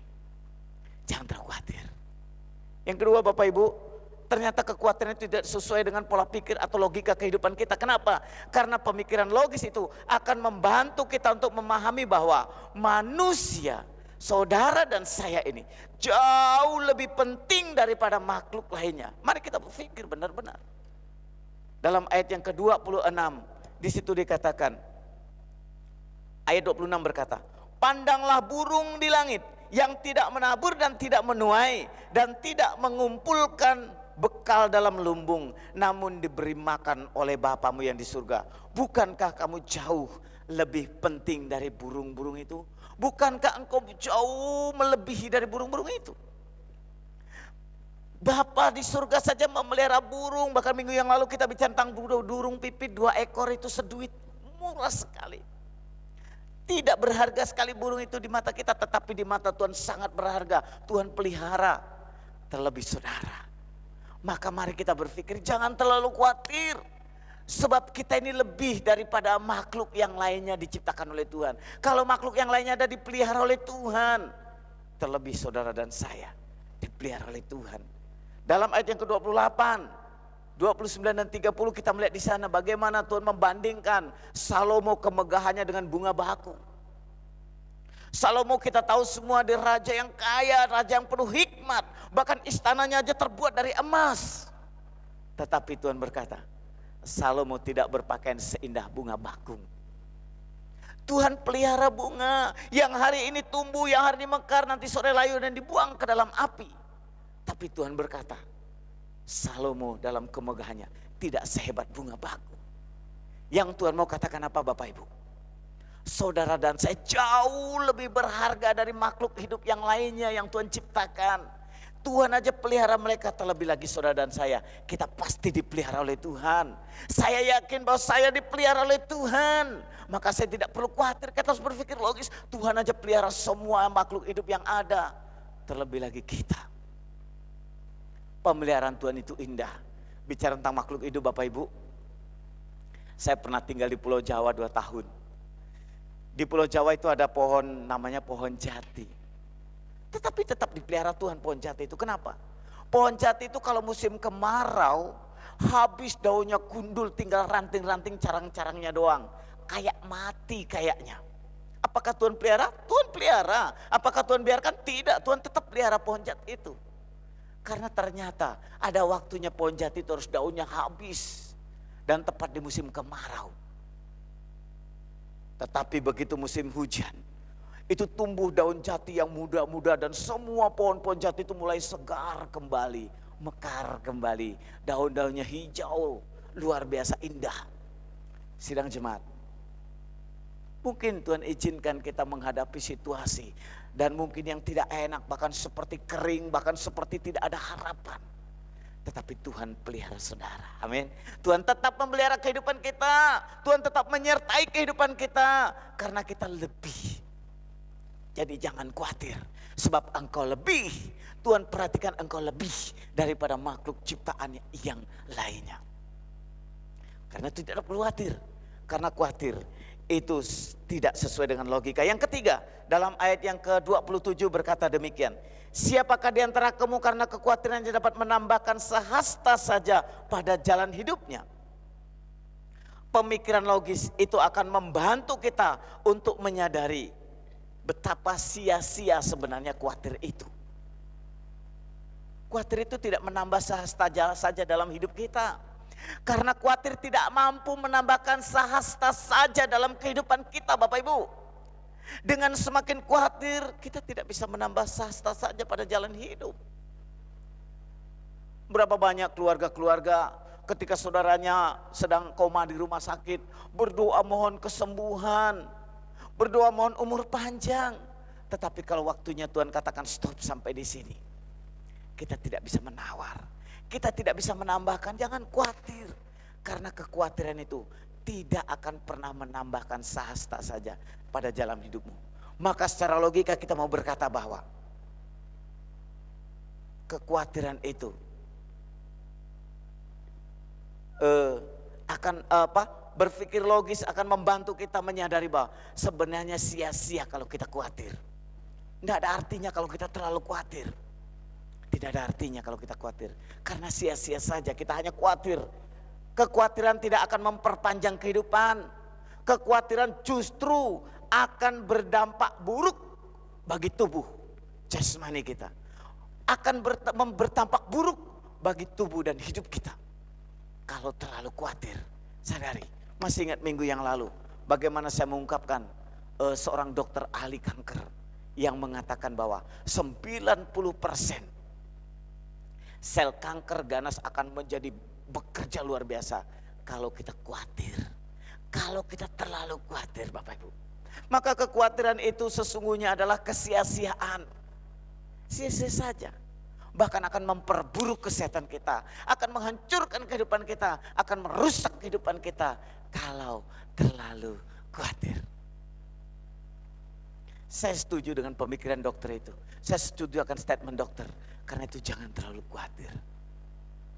Jangan terlalu khawatir. Yang kedua, Bapak Ibu, ternyata kekhawatiran itu tidak sesuai dengan pola pikir atau logika kehidupan kita. Kenapa? Karena pemikiran logis itu akan membantu kita untuk memahami bahwa manusia, saudara dan saya ini jauh lebih penting daripada makhluk lainnya. Mari kita berpikir benar-benar. Dalam ayat yang ke-26, di situ dikatakan, ayat 26 berkata, pandanglah burung di langit yang tidak menabur dan tidak menuai dan tidak mengumpulkan bekal dalam lumbung, namun diberi makan oleh Bapamu yang di surga. Bukankah kamu jauh lebih penting dari burung-burung itu? Bukankah engkau jauh melebihi dari burung-burung itu? Bapa di surga saja memelihara burung. Bahkan minggu yang lalu kita bicara tentang burung pipit 2 ekor itu seduit, murah sekali. Tidak berharga sekali burung itu di mata kita, tetapi di mata Tuhan sangat berharga. Tuhan pelihara. Terlebih saudara, maka mari kita berpikir jangan terlalu khawatir. Sebab kita ini lebih daripada makhluk yang lainnya diciptakan oleh Tuhan. Kalau makhluk yang lainnya ada dipelihara oleh Tuhan, terlebih saudara dan saya dipelihara oleh Tuhan. Dalam ayat yang ke-28, 29 dan 30 kita melihat di sana bagaimana Tuhan membandingkan Salomo kemegahannya dengan bunga bakung. Salomo kita tahu semua dia raja yang kaya, raja yang penuh hikmat, bahkan istananya aja terbuat dari emas. Tetapi Tuhan berkata, Salomo tidak berpakaian seindah bunga bakung. Tuhan pelihara bunga yang hari ini tumbuh, yang hari ini mekar, nanti sore layu dan dibuang ke dalam api. Tapi Tuhan berkata, Salomo dalam kemegahannya tidak sehebat bunga bakung. Yang Tuhan mau katakan apa Bapak Ibu? Saudara dan saya jauh lebih berharga dari makhluk hidup yang lainnya yang Tuhan ciptakan. Tuhan aja pelihara mereka, terlebih lagi saudara dan saya. Kita pasti dipelihara oleh Tuhan. Saya yakin bahwa saya dipelihara oleh Tuhan. Maka saya tidak perlu khawatir, kita harus berpikir logis. Tuhan aja pelihara semua makhluk hidup yang ada. Terlebih lagi kita. Pemeliharaan Tuhan itu indah. Bicara tentang makhluk hidup Bapak Ibu, saya pernah tinggal di Pulau Jawa 2 tahun. Di Pulau Jawa itu ada pohon namanya pohon jati. Tetapi tetap dipelihara Tuhan pohon jati itu. Kenapa? Pohon jati itu kalau musim kemarau, habis daunnya gundul, tinggal ranting-ranting carang-carangnya doang. Kayak mati kayaknya. Apakah Tuhan pelihara? Tuhan pelihara. Apakah Tuhan biarkan? Tidak, Tuhan tetap pelihara pohon jati itu. Karena ternyata ada waktunya pohon jati itu harus daunnya habis. Dan tepat di musim kemarau. Tetapi begitu musim hujan, itu tumbuh daun jati yang muda-muda dan semua pohon-pohon jati itu mulai segar kembali, mekar kembali. Daun-daunnya hijau, luar biasa indah. Sidang jemaat, mungkin Tuhan izinkan kita menghadapi situasi dan mungkin yang tidak enak, bahkan seperti kering, bahkan seperti tidak ada harapan. Tetapi Tuhan pelihara saudara, amin. Tuhan tetap memelihara kehidupan kita, Tuhan tetap menyertai kehidupan kita, karena kita lebih. Jadi jangan khawatir, sebab engkau lebih. Tuhan perhatikan engkau lebih daripada makhluk ciptaan yang lainnya. Karena itu tidak perlu khawatir, karena khawatir itu tidak sesuai dengan logika. Yang ketiga, dalam ayat yang ke-27 berkata demikian. Siapakah di antara kamu karena kekhawatirannya dapat menambahkan sehasta saja pada jalan hidupnya? Pemikiran logis itu akan membantu kita untuk menyadari betapa sia-sia sebenarnya khawatir itu. Khawatir itu tidak menambah sehasta saja dalam hidup kita. Karena khawatir tidak mampu menambahkan sehasta saja dalam kehidupan kita, Bapak Ibu. Dengan semakin khawatir, kita tidak bisa menambah sehasta saja pada jalan hidup. Berapa banyak keluarga-keluarga ketika saudaranya sedang koma di rumah sakit, berdoa mohon kesembuhan, berdoa mohon umur panjang. Tetapi kalau waktunya Tuhan katakan stop sampai di sini, kita tidak bisa menawar, kita tidak bisa menambahkan. Jangan khawatir, karena kekhawatiran itu tidak akan pernah menambahkan sehasta saja pada jalan hidupmu. Maka secara logika kita mau berkata bahwa kekhawatiran itu akan berpikir logis akan membantu kita menyadari bahwa sebenarnya sia-sia kalau kita khawatir. Tidak ada artinya kalau kita terlalu khawatir. Tidak ada artinya kalau kita khawatir, karena sia-sia saja kita hanya khawatir. Kekhawatiran tidak akan memperpanjang kehidupan. Kekhawatiran justru akan berdampak buruk bagi tubuh jasmani kita. Akan berdampak buruk bagi tubuh dan hidup kita. Kalau terlalu khawatir, sadari. Masih ingat minggu yang lalu bagaimana saya mengungkapkan seorang dokter ahli kanker yang mengatakan bahwa 90% sel kanker ganas akan menjadi bekerja luar biasa kalau kita khawatir. Kalau kita terlalu khawatir, Bapak Ibu, maka kekhawatiran itu sesungguhnya adalah kesia-siaan. Sia-sia saja. Bahkan akan memperburuk kesehatan kita, akan menghancurkan kehidupan kita, akan merusak kehidupan kita kalau terlalu khawatir. Saya setuju dengan pemikiran dokter itu. Saya setuju akan statement dokter. Karena itu jangan terlalu khawatir.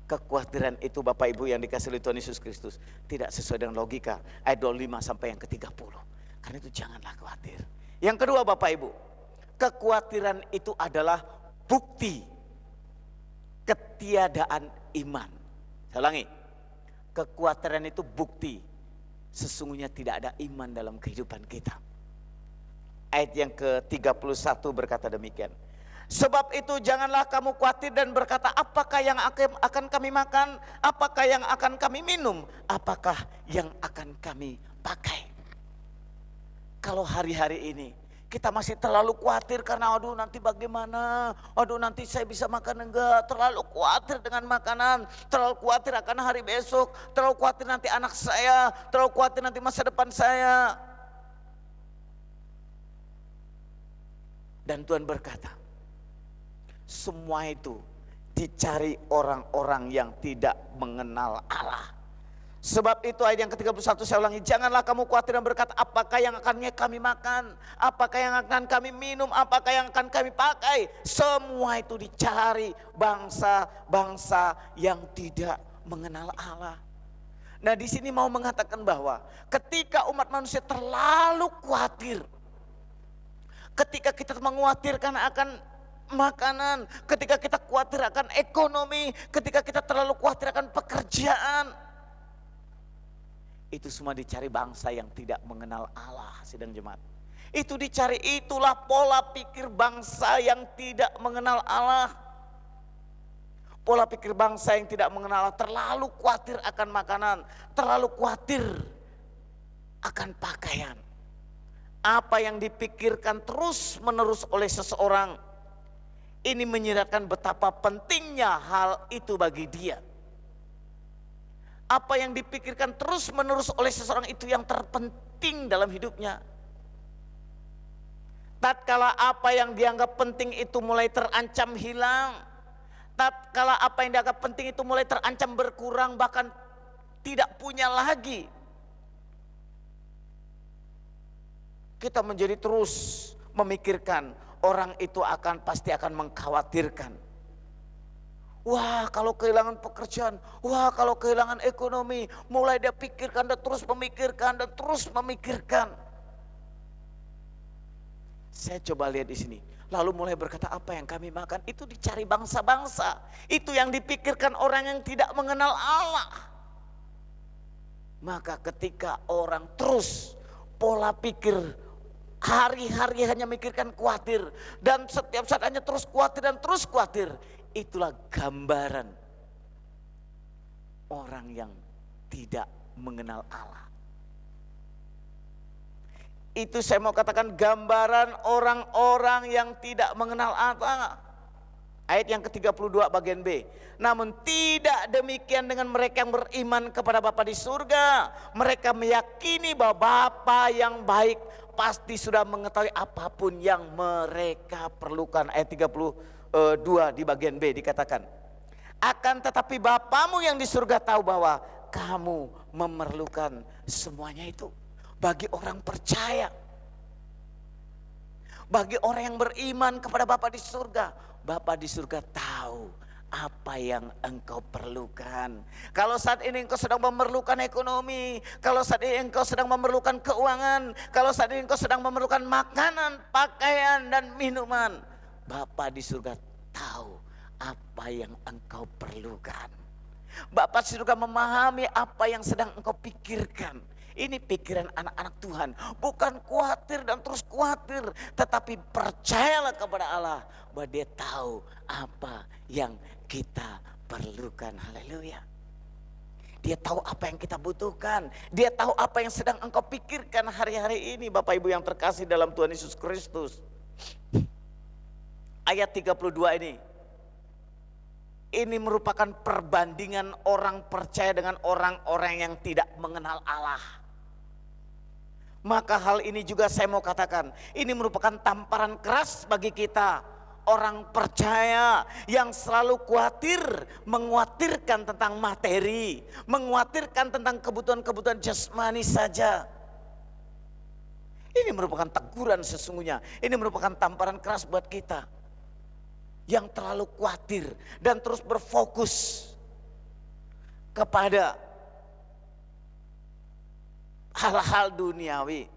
Kekhawatiran itu Bapak Ibu yang dikasih oleh Tuhan Yesus Kristus tidak sesuai dengan logika. Ayat 25 sampai yang ke-30. Karena itu janganlah khawatir. Yang kedua Bapak Ibu, kekhawatiran itu adalah bukti ketiadaan iman. Saya ulangi, kekhawatiran itu bukti sesungguhnya tidak ada iman dalam kehidupan kita. Ayat yang ke-31 berkata demikian. Sebab itu janganlah kamu khawatir dan berkata, apakah yang akan kami makan, apakah yang akan kami minum, apakah yang akan kami pakai. Kalau hari-hari ini kita masih terlalu khawatir karena aduh nanti bagaimana, aduh nanti saya bisa makan enggak, terlalu khawatir dengan makanan, terlalu khawatir akan hari besok, terlalu khawatir nanti anak saya, terlalu khawatir nanti masa depan saya. Dan Tuhan berkata, semua itu dicari orang-orang yang tidak mengenal Allah. Sebab itu ayat yang ke-31 saya ulangi, janganlah kamu khawatir dan berkata, apakah yang akan kami makan, apakah yang akan kami minum, apakah yang akan kami pakai. Semua itu dicari bangsa-bangsa yang tidak mengenal Allah. Nah, di sini mau mengatakan bahwa ketika umat manusia terlalu khawatir, ketika kita mengkhawatirkan akan makanan, ketika kita khawatir akan ekonomi, ketika kita terlalu khawatir akan pekerjaan. Itu semua dicari bangsa yang tidak mengenal Allah, sidang jemaat. Itu dicari, itulah pola pikir bangsa yang tidak mengenal Allah. Pola pikir bangsa yang tidak mengenal Allah, terlalu khawatir akan makanan, terlalu khawatir akan pakaian. Apa yang dipikirkan terus menerus oleh seseorang, ini menyiratkan betapa pentingnya hal itu bagi dia. Apa yang dipikirkan terus menerus oleh seseorang itu yang terpenting dalam hidupnya. Tatkala apa yang dianggap penting itu mulai terancam hilang, tatkala apa yang dianggap penting itu mulai terancam berkurang, bahkan tidak punya lagi, kita menjadi terus memikirkan orang itu pasti akan mengkhawatirkan. Wah, kalau kehilangan pekerjaan, wah kalau kehilangan ekonomi, mulai dia pikirkan dan terus memikirkan dan terus memikirkan. Saya coba lihat di sini, lalu mulai berkata apa yang kami makan itu dicari bangsa-bangsa. Itu yang dipikirkan orang yang tidak mengenal Allah. Maka ketika orang terus pola pikir hari-hari hanya mikirkan khawatir, dan setiap saat hanya terus khawatir dan terus khawatir, itulah gambaran orang yang tidak mengenal Allah. Itu saya mau katakan gambaran orang-orang yang tidak mengenal Allah. Ayat yang ke-32 bagian B. Namun tidak demikian dengan mereka yang beriman kepada Bapa di surga. Mereka meyakini bahwa Bapa yang baik pasti sudah mengetahui apapun yang mereka perlukan. Ayat 32 di bagian B dikatakan, akan tetapi Bapamu yang di surga tahu bahwa kamu memerlukan semuanya itu. Bagi orang percaya, bagi orang yang beriman kepada Bapa di surga, Bapa di surga tahu apa yang engkau perlukan. Kalau saat ini engkau sedang memerlukan ekonomi, kalau saat ini engkau sedang memerlukan keuangan, kalau saat ini engkau sedang memerlukan makanan, pakaian dan minuman, Bapa di surga tahu apa yang engkau perlukan. Bapa di surga memahami apa yang sedang engkau pikirkan. Ini pikiran anak-anak Tuhan, bukan khawatir dan terus khawatir, tetapi percayalah kepada Allah bahwa Dia tahu apa yang kita perlukan. Haleluya. Dia tahu apa yang kita butuhkan. Dia tahu apa yang sedang engkau pikirkan hari-hari ini, Bapak Ibu yang terkasih dalam Tuhan Yesus Kristus. Ayat 32 ini merupakan perbandingan orang percaya dengan orang-orang yang tidak mengenal Allah. Maka hal ini juga saya mau katakan, ini merupakan tamparan keras bagi kita orang percaya yang selalu mengkhawatirkan tentang materi, mengkhawatirkan tentang kebutuhan-kebutuhan jasmani saja. Ini merupakan teguran sesungguhnya, ini merupakan tamparan keras buat kita yang terlalu khawatir dan terus berfokus kepada hal-hal duniawi,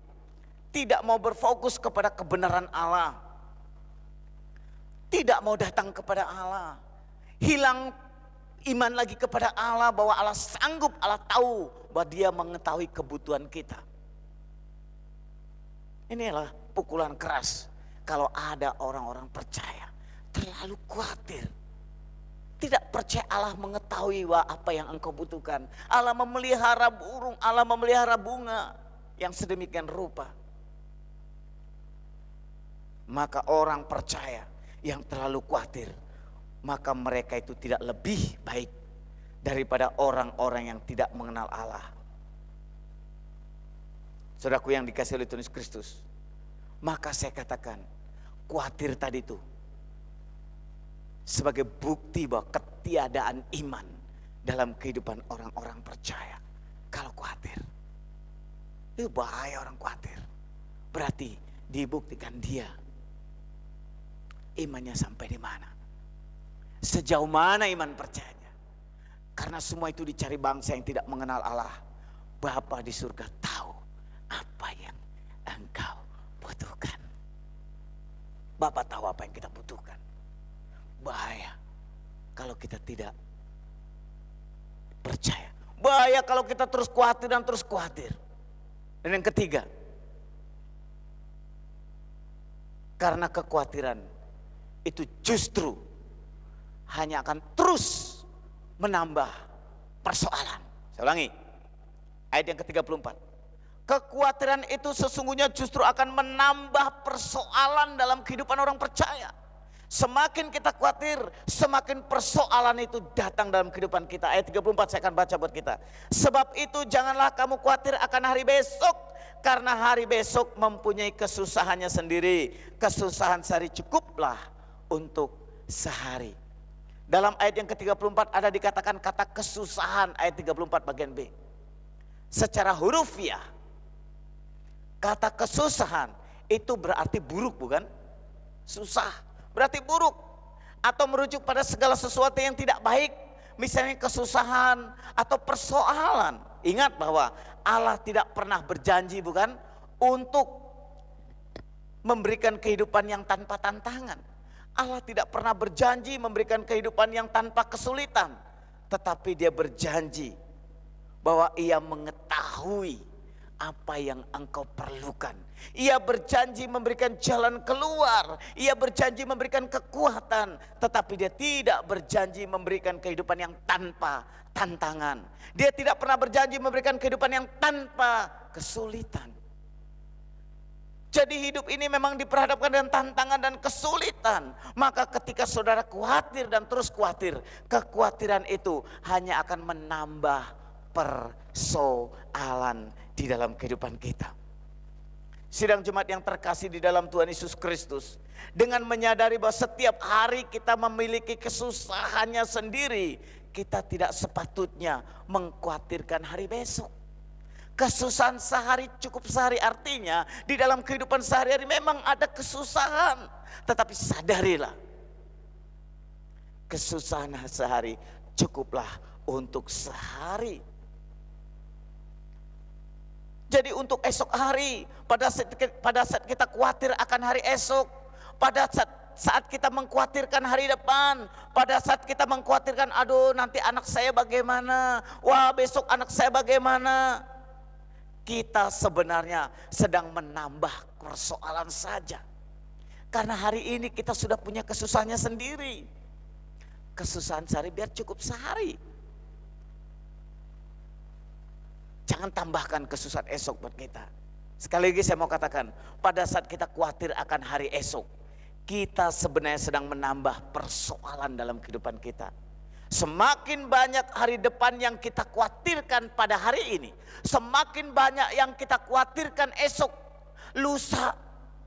tidak mau berfokus kepada kebenaran Allah, tidak mau datang kepada Allah, hilang iman lagi kepada Allah bahwa Allah sanggup, Allah tahu bahwa Dia mengetahui kebutuhan kita. Inilah pukulan keras kalau ada orang-orang percaya terlalu khawatir, tidak percaya Allah mengetahui apa yang engkau butuhkan. Allah memelihara burung, Allah memelihara bunga yang sedemikian rupa. Maka orang percaya yang terlalu khawatir, maka mereka itu tidak lebih baik daripada orang-orang yang tidak mengenal Allah. Saudaraku yang dikasihi oleh Tuhan Yesus Kristus, maka saya katakan khawatir tadi itu sebagai bukti bahwa ketiadaan iman dalam kehidupan orang-orang percaya. Kalau khawatir, itu bahaya orang khawatir. Berarti dibuktikan dia imannya sampai di mana, sejauh mana iman percayanya. Karena semua itu dicari bangsa yang tidak mengenal Allah. Bapa di surga tahu apa yang engkau butuhkan. Bapa tahu apa yang kita butuhkan. Bahaya kalau kita tidak percaya. Bahaya kalau kita terus khawatir dan terus khawatir. Dan yang ketiga, karena kekhawatiran itu justru hanya akan terus menambah persoalan. Saya ulangi, ayat yang ke-34. Kekhawatiran itu sesungguhnya justru akan menambah persoalan dalam kehidupan orang percaya. Semakin kita khawatir, semakin persoalan itu datang dalam kehidupan kita. Ayat 34 saya akan baca buat kita. Sebab itu janganlah kamu khawatir akan hari besok, karena hari besok mempunyai kesusahannya sendiri. Kesusahan sehari cukuplah untuk sehari. Dalam ayat yang ke-34 ada dikatakan kata kesusahan, ayat 34 bagian B. Secara hurufiah, kata kesusahan itu berarti buruk, bukan? Susah berarti buruk, atau merujuk pada segala sesuatu yang tidak baik, misalnya kesusahan atau persoalan. Ingat bahwa Allah tidak pernah berjanji, bukan, untuk memberikan kehidupan yang tanpa tantangan. Allah tidak pernah berjanji memberikan kehidupan yang tanpa kesulitan, tetapi Dia berjanji bahwa Ia mengetahui apa yang engkau perlukan. Ia berjanji memberikan jalan keluar, Ia berjanji memberikan kekuatan, tetapi Dia tidak berjanji memberikan kehidupan yang tanpa tantangan. Dia tidak pernah berjanji memberikan kehidupan yang tanpa kesulitan. Jadi hidup ini memang diperhadapkan dengan tantangan dan kesulitan. Maka ketika saudara khawatir dan terus khawatir, kekhawatiran itu hanya akan menambah persoalan di dalam kehidupan kita. Sidang jemaat yang terkasih di dalam Tuhan Yesus Kristus, dengan menyadari bahwa setiap hari kita memiliki kesusahannya sendiri, kita tidak sepatutnya mengkhawatirkan hari besok. Kesusahan sehari cukup sehari, artinya di dalam kehidupan sehari-hari memang ada kesusahan, tetapi sadarilah, kesusahan sehari cukuplah untuk sehari. Jadi untuk esok hari, pada saat kita khawatir akan hari esok, pada saat kita mengkhawatirkan hari depan, pada saat kita mengkhawatirkan, aduh nanti anak saya bagaimana, wah besok anak saya bagaimana, kita sebenarnya sedang menambah persoalan saja. Karena hari ini kita sudah punya kesusahannya sendiri. Kesusahan sehari biar cukup sehari. Jangan tambahkan kesusahan esok buat kita. Sekali lagi saya mau katakan, pada saat kita khawatir akan hari esok, kita sebenarnya sedang menambah persoalan dalam kehidupan kita. Semakin banyak hari depan yang kita khawatirkan pada hari ini, semakin banyak yang kita khawatirkan esok, lusa,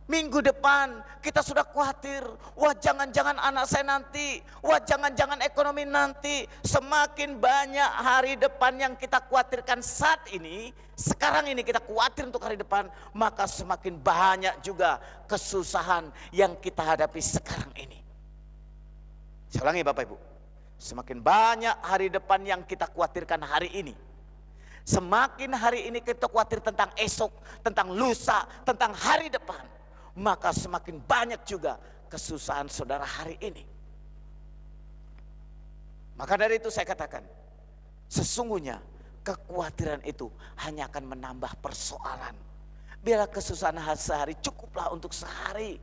minggu depan. Kita sudah khawatir, wah jangan-jangan anak saya nanti, wah jangan-jangan ekonomi nanti. Semakin banyak hari depan yang kita khawatirkan saat ini, sekarang ini kita khawatir untuk hari depan, maka semakin banyak juga kesusahan yang kita hadapi sekarang ini. Saya ulangi Bapak Ibu, semakin banyak hari depan yang kita khawatirkan hari ini, semakin hari ini kita khawatir tentang esok, tentang lusa, tentang hari depan, maka semakin banyak juga kesusahan saudara hari ini. Maka dari itu saya katakan, sesungguhnya kekhawatiran itu hanya akan menambah persoalan. Biarlah kesusahan sehari cukuplah untuk sehari.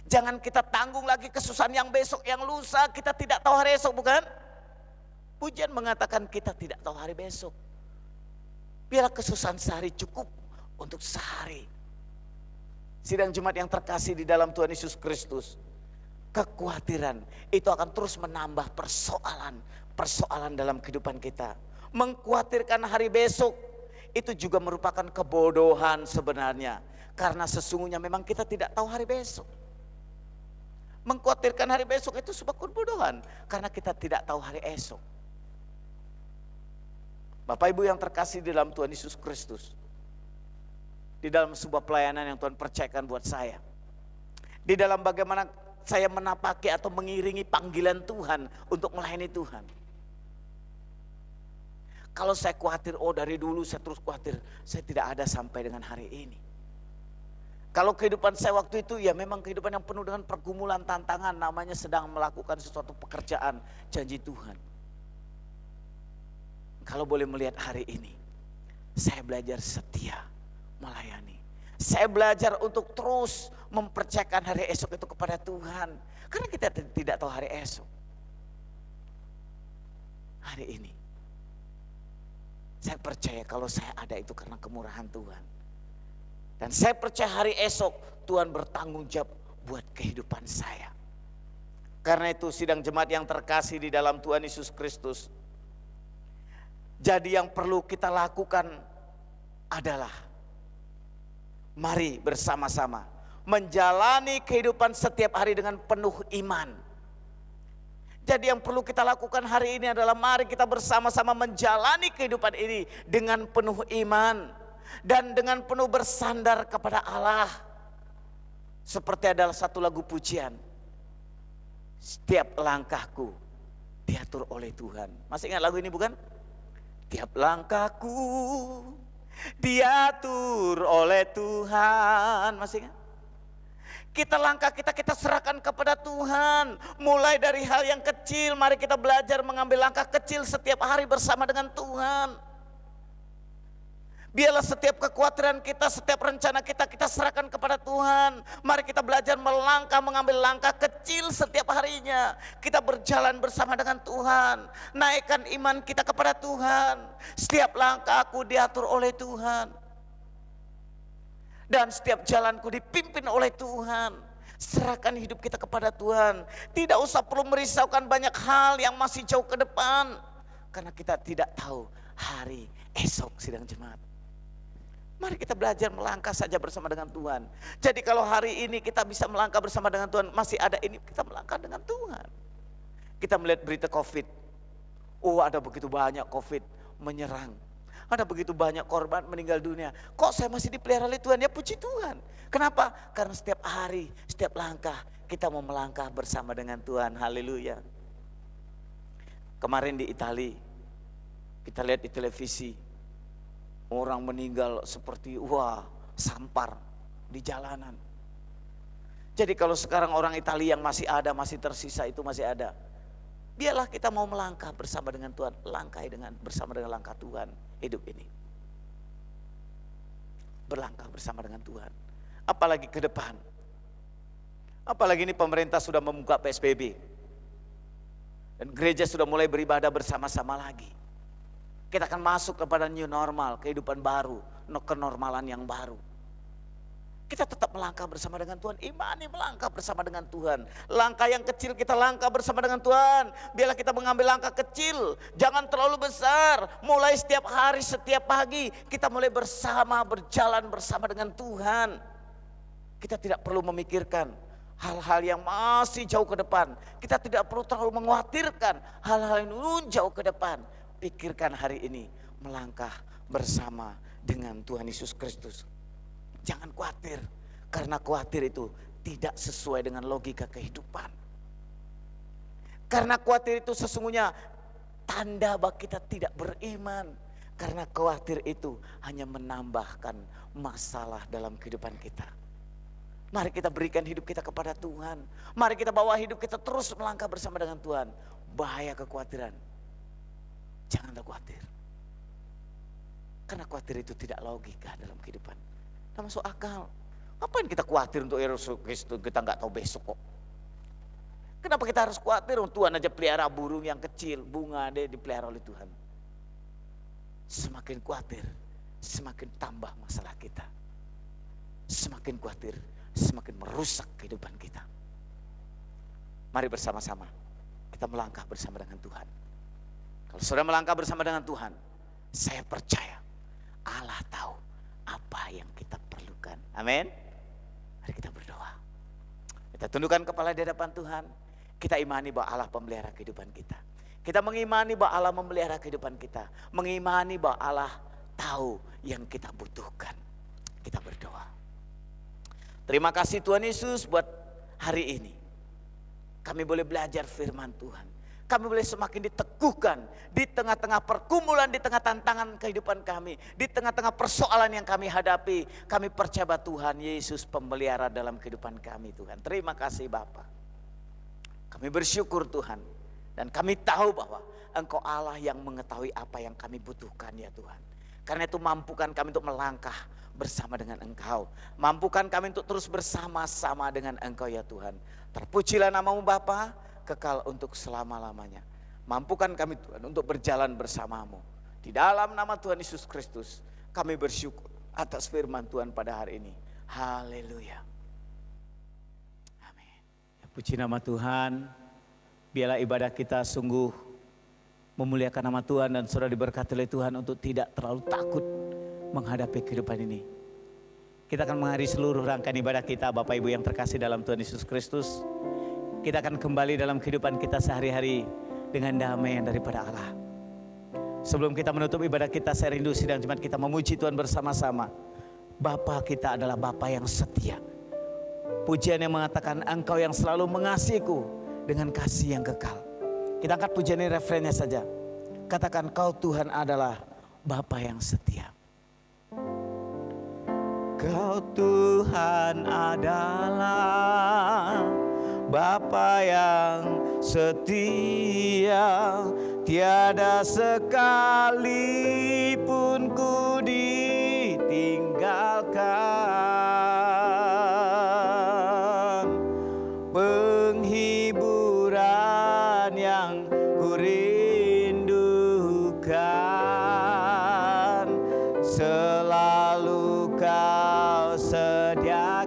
Jangan kita tanggung lagi kesusahan yang besok, yang lusa. Kita tidak tahu hari esok, bukan? Pujian mengatakan kita tidak tahu hari besok. Biarlah kesusahan sehari cukup untuk sehari. Sidang jemaat yang terkasih di dalam Tuhan Yesus Kristus, kekhawatiran itu akan terus menambah persoalan dalam kehidupan kita. Mengkhawatirkan hari besok itu juga merupakan kebodohan sebenarnya, karena sesungguhnya memang kita tidak tahu hari besok. Mengkhawatirkan hari besok itu sebuah kebodohan, karena kita tidak tahu hari esok. Bapak Ibu yang terkasih di dalam Tuhan Yesus Kristus, di dalam sebuah pelayanan yang Tuhan percayakan buat saya, di dalam bagaimana saya menapaki atau mengiringi panggilan Tuhan untuk melayani Tuhan. Kalau saya khawatir, oh dari dulu saya terus khawatir, saya tidak ada sampai dengan hari ini. Kalau kehidupan saya waktu itu ya memang kehidupan yang penuh dengan pergumulan, tantangan, namanya sedang melakukan sesuatu pekerjaan janji Tuhan. Kalau boleh melihat hari ini, saya belajar setia melayani. Saya belajar untuk terus mempercayakan hari esok itu kepada Tuhan. Karena kita tidak tahu hari esok. Hari ini, saya percaya kalau saya ada itu karena kemurahan Tuhan. Dan saya percaya hari esok Tuhan bertanggung jawab buat kehidupan saya. Karena itu sidang jemaat yang terkasih di dalam Tuhan Yesus Kristus. Jadi yang perlu kita lakukan adalah mari bersama-sama menjalani kehidupan setiap hari dengan penuh iman. Jadi yang perlu kita lakukan hari ini adalah mari kita bersama-sama menjalani kehidupan ini dengan penuh iman dan dengan penuh bersandar kepada Allah. Seperti adalah satu lagu pujian, setiap langkahku diatur oleh Tuhan. Masih ingat lagu ini bukan? Tiap langkahku diatur oleh Tuhan. Masih ingat? Langkah kita serahkan kepada Tuhan. Mulai dari hal yang kecil, mari kita belajar mengambil langkah kecil setiap hari bersama dengan Tuhan. Biarlah setiap kekhawatiran kita, setiap rencana kita serahkan kepada Tuhan. Mari kita belajar mengambil langkah kecil setiap harinya. Kita berjalan bersama dengan Tuhan. Naikkan iman kita kepada Tuhan. Setiap langkahku diatur oleh Tuhan. Dan setiap jalanku dipimpin oleh Tuhan. Serahkan hidup kita kepada Tuhan. Tidak usah perlu merisaukan banyak hal yang masih jauh ke depan. Karena kita tidak tahu hari esok sidang jemaat. Mari kita belajar melangkah saja bersama dengan Tuhan. Jadi kalau hari ini kita bisa melangkah bersama dengan Tuhan, masih ada ini kita melangkah dengan Tuhan. Kita melihat berita COVID. Oh, ada begitu banyak COVID menyerang. Ada begitu banyak korban meninggal dunia. Kok saya masih dipelihara oleh Tuhan? Ya puji Tuhan. Kenapa? Karena setiap hari, setiap langkah kita mau melangkah bersama dengan Tuhan. Haleluya. Kemarin di Italia, kita lihat di televisi, orang meninggal seperti sampar di jalanan. Jadi kalau sekarang orang Italia yang masih ada, masih tersisa itu masih ada. Biarlah kita mau melangkah bersama dengan Tuhan. Langkah bersama dengan langkah Tuhan hidup ini. Berlangkah bersama dengan Tuhan. Apalagi ke depan. Apalagi ini pemerintah sudah membuka PSBB. Dan gereja sudah mulai beribadah bersama-sama lagi. Kita akan masuk kepada new normal, kehidupan baru, kenormalan yang baru. Kita tetap melangkah bersama dengan Tuhan, imani melangkah bersama dengan Tuhan. Langkah yang kecil kita langkah bersama dengan Tuhan. Biarlah kita mengambil langkah kecil, jangan terlalu besar. Mulai setiap hari, setiap pagi, kita mulai berjalan bersama dengan Tuhan. Kita tidak perlu memikirkan hal-hal yang masih jauh ke depan. Kita tidak perlu terlalu mengkhawatirkan hal-hal yang jauh ke depan. Pikirkan hari ini melangkah bersama dengan Tuhan Yesus Kristus. Jangan khawatir, karena khawatir itu tidak sesuai dengan logika kehidupan. Karena khawatir itu sesungguhnya tanda bahwa kita tidak beriman. Karena khawatir itu hanya menambahkan masalah dalam kehidupan kita. Mari kita berikan hidup kita kepada Tuhan. Mari kita bawa hidup kita terus melangkah bersama dengan Tuhan. Bahaya kekhawatiran. Janganlah khawatir. Karena khawatir itu tidak logika dalam kehidupan. Tidak masuk akal. Ngapain kita khawatir untuk Yesus Kristus? Kita nggak tahu besok kok. Kenapa kita harus khawatir? Tuhan aja pelihara burung yang kecil, bunga dia dipelihara oleh Tuhan. Semakin khawatir, semakin tambah masalah kita. Semakin khawatir, semakin merusak kehidupan kita. Mari bersama-sama kita melangkah bersama dengan Tuhan. Kalau sudah melangkah bersama dengan Tuhan, saya percaya Allah tahu apa yang kita perlukan. Amin. Mari kita berdoa. Kita tundukkan kepala di hadapan Tuhan. Kita imani bahwa Allah pemelihara kehidupan kita. Kita mengimani bahwa Allah memelihara kehidupan kita. Mengimani bahwa Allah tahu yang kita butuhkan. Kita berdoa. Terima kasih Tuhan Yesus buat hari ini. Kami boleh belajar firman Tuhan. Kami boleh semakin diteguhkan di tengah-tengah pergumulan, di tengah tantangan kehidupan kami, di tengah-tengah persoalan yang kami hadapi. Kami percaya bahwa Tuhan Yesus pemelihara dalam kehidupan kami Tuhan. Terima kasih Bapa. Kami bersyukur Tuhan. Dan kami tahu bahwa Engkau Allah yang mengetahui apa yang kami butuhkan ya Tuhan. Karena itu mampukan kami untuk melangkah bersama dengan Engkau. Mampukan kami untuk terus bersama-sama dengan Engkau ya Tuhan. Terpujilah namamu Bapa, kekal untuk selama-lamanya. Mampukan kami Tuhan untuk berjalan bersamamu. Di dalam nama Tuhan Yesus Kristus kami bersyukur atas firman Tuhan pada hari ini. Haleluya. Amin. Puji nama Tuhan. Biarlah ibadah kita sungguh memuliakan nama Tuhan dan saudara diberkati oleh Tuhan untuk tidak terlalu takut menghadapi kehidupan ini. Kita akan mengakhiri seluruh rangkaian ibadah kita Bapak Ibu yang terkasih dalam Tuhan Yesus Kristus. Kita akan kembali dalam kehidupan kita sehari-hari dengan damai yang daripada Allah. Sebelum kita menutup ibadah kita, saya rindu sidang jemaat kita memuji Tuhan bersama-sama. Bapa kita adalah Bapa yang setia. Pujian yang mengatakan Engkau yang selalu mengasihiku dengan kasih yang kekal. Kita angkat pujian ini refrennya saja. Katakan Kau Tuhan adalah Bapa yang setia. Kau Tuhan adalah Bapa yang setia, tiada sekalipun ku ditinggalkan. Penghiburan yang ku rindukan selalu Kau sediakan.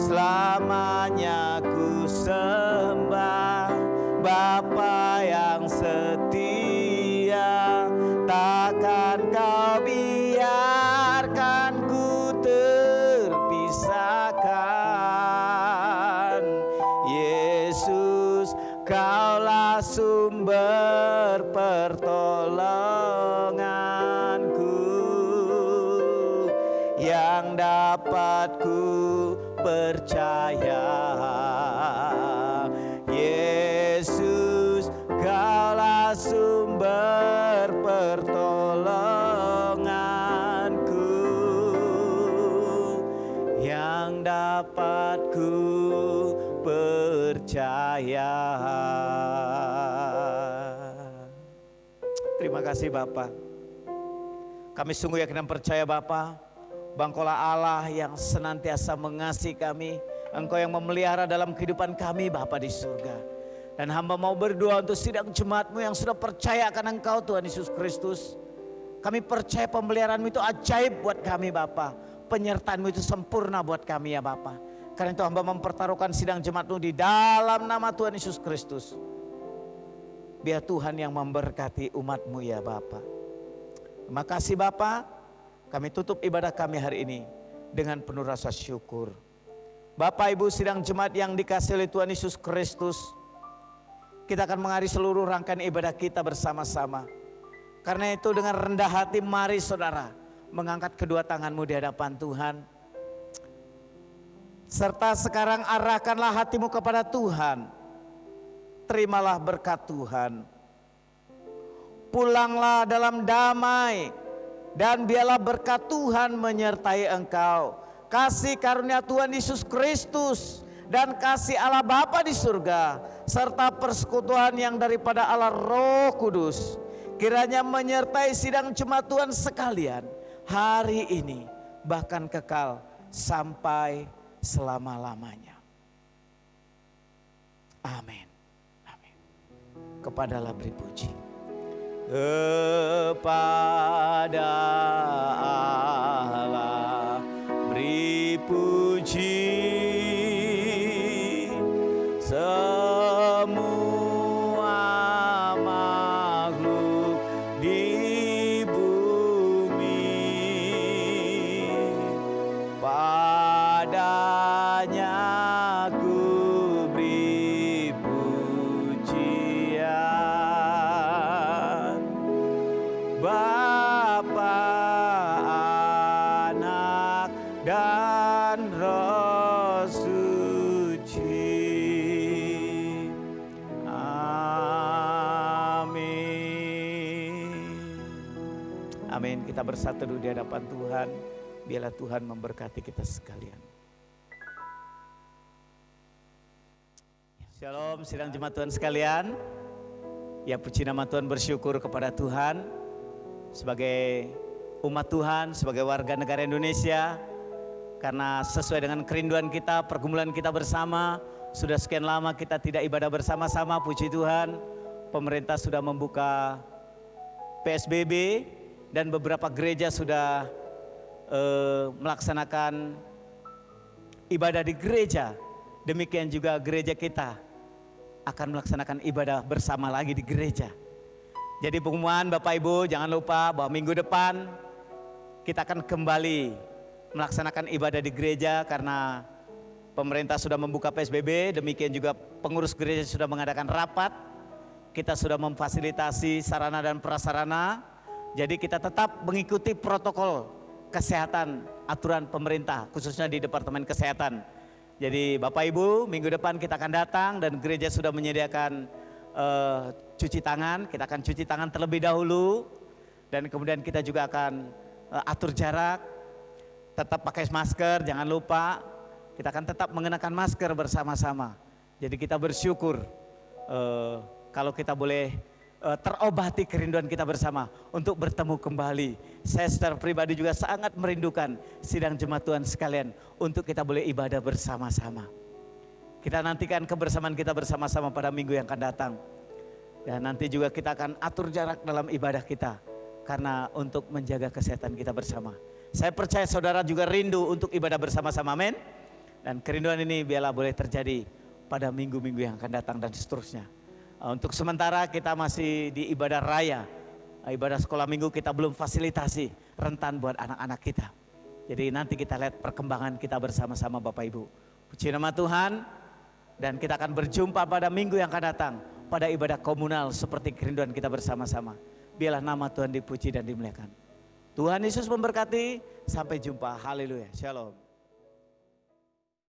Selamanya ku sembah Bapa yang setia, takkan Kau biarkan ku terpisahkan. Yesus, Kaulah sumber pertolonganku yang dapat ku percaya. Yesus, Kaulah sumber pertolonganku yang dapat ku percaya. Terima kasih Bapa. Kami sungguh yakin dan percaya Bapa, Engkaulah Allah yang senantiasa mengasihi kami. Engkau yang memelihara dalam kehidupan kami Bapa di surga. Dan hamba mau berdoa untuk sidang jemaat-Mu yang sudah percaya akan Engkau Tuhan Yesus Kristus. Kami percaya pemeliharaan-Mu itu ajaib buat kami Bapa. Penyertaan-Mu itu sempurna buat kami ya Bapa. Karena itu hamba mempertaruhkan sidang jemaat-Mu di dalam nama Tuhan Yesus Kristus. Biar Tuhan yang memberkati umat-Mu ya Bapa. Terima kasih Bapa. Kami tutup ibadah kami hari ini dengan penuh rasa syukur. Bapak Ibu sidang jemaat yang dikasihi oleh Tuhan Yesus Kristus, kita akan mengakhiri seluruh rangkaian ibadah kita bersama-sama. Karena itu dengan rendah hati mari saudara mengangkat kedua tanganmu di hadapan Tuhan. Serta sekarang arahkanlah hatimu kepada Tuhan. Terimalah berkat Tuhan. Pulanglah dalam damai. Dan biarlah berkat Tuhan menyertai engkau. Kasih karunia Tuhan Yesus Kristus dan kasih Allah Bapa di surga serta persekutuan yang daripada Allah Roh Kudus kiranya menyertai sidang jemaat Tuhan sekalian hari ini bahkan kekal sampai selama-lamanya. Amin. Amin. Kepadalah beri puji. Kepada Allah beri puji, semua makhluk di bumi, padanya ku beri pujian. Bapa, Anak, dan Roh Suci. Amin. Kita bersatu dulu di hadapan Tuhan. Biarlah Tuhan memberkati kita sekalian. Shalom, sidang jemaat Tuhan sekalian. Ya, puji nama Tuhan, bersyukur kepada Tuhan sebagai umat Tuhan, sebagai warga negara Indonesia. Karena sesuai dengan kerinduan kita, pergumulan kita bersama, sudah sekian lama kita tidak ibadah bersama-sama. Puji Tuhan, pemerintah sudah membuka PSBB dan beberapa gereja sudah melaksanakan ibadah di gereja. Demikian juga gereja kita akan melaksanakan ibadah bersama lagi di gereja. Jadi pengumuman Bapak Ibu, jangan lupa bahwa minggu depan kita akan kembali melaksanakan ibadah di gereja karena pemerintah sudah membuka PSBB. Demikian juga pengurus gereja sudah mengadakan rapat. Kita sudah memfasilitasi sarana dan prasarana. Jadi kita tetap mengikuti protokol kesehatan, aturan pemerintah, khususnya di Departemen Kesehatan. Jadi Bapak Ibu, minggu depan kita akan datang dan gereja sudah menyediakan cuci tangan. Kita akan cuci tangan terlebih dahulu dan kemudian kita juga akan atur jarak, tetap pakai masker, jangan lupa. Kita akan tetap mengenakan masker bersama-sama. Jadi kita bersyukur kalau kita boleh terobati kerinduan kita bersama untuk bertemu kembali. Saya secara pribadi juga sangat merindukan sidang jemaat Tuhan sekalian untuk kita boleh ibadah bersama-sama. Kita nantikan kebersamaan kita bersama-sama pada minggu yang akan datang. Dan nanti juga kita akan atur jarak dalam ibadah kita karena untuk menjaga kesehatan kita bersama. Saya percaya saudara juga rindu untuk ibadah bersama-sama, amin. Dan kerinduan ini biarlah boleh terjadi pada minggu-minggu yang akan datang dan seterusnya. Untuk sementara kita masih di ibadah raya, ibadah sekolah minggu kita belum fasilitasi rentan buat anak-anak kita. Jadi nanti kita lihat perkembangan kita bersama-sama Bapak Ibu. Puji nama Tuhan, dan kita akan berjumpa pada minggu yang akan datang pada ibadah komunal seperti kerinduan kita bersama-sama. Biarlah nama Tuhan dipuji dan dimuliakan. Tuhan Yesus memberkati, sampai jumpa, haleluya, shalom.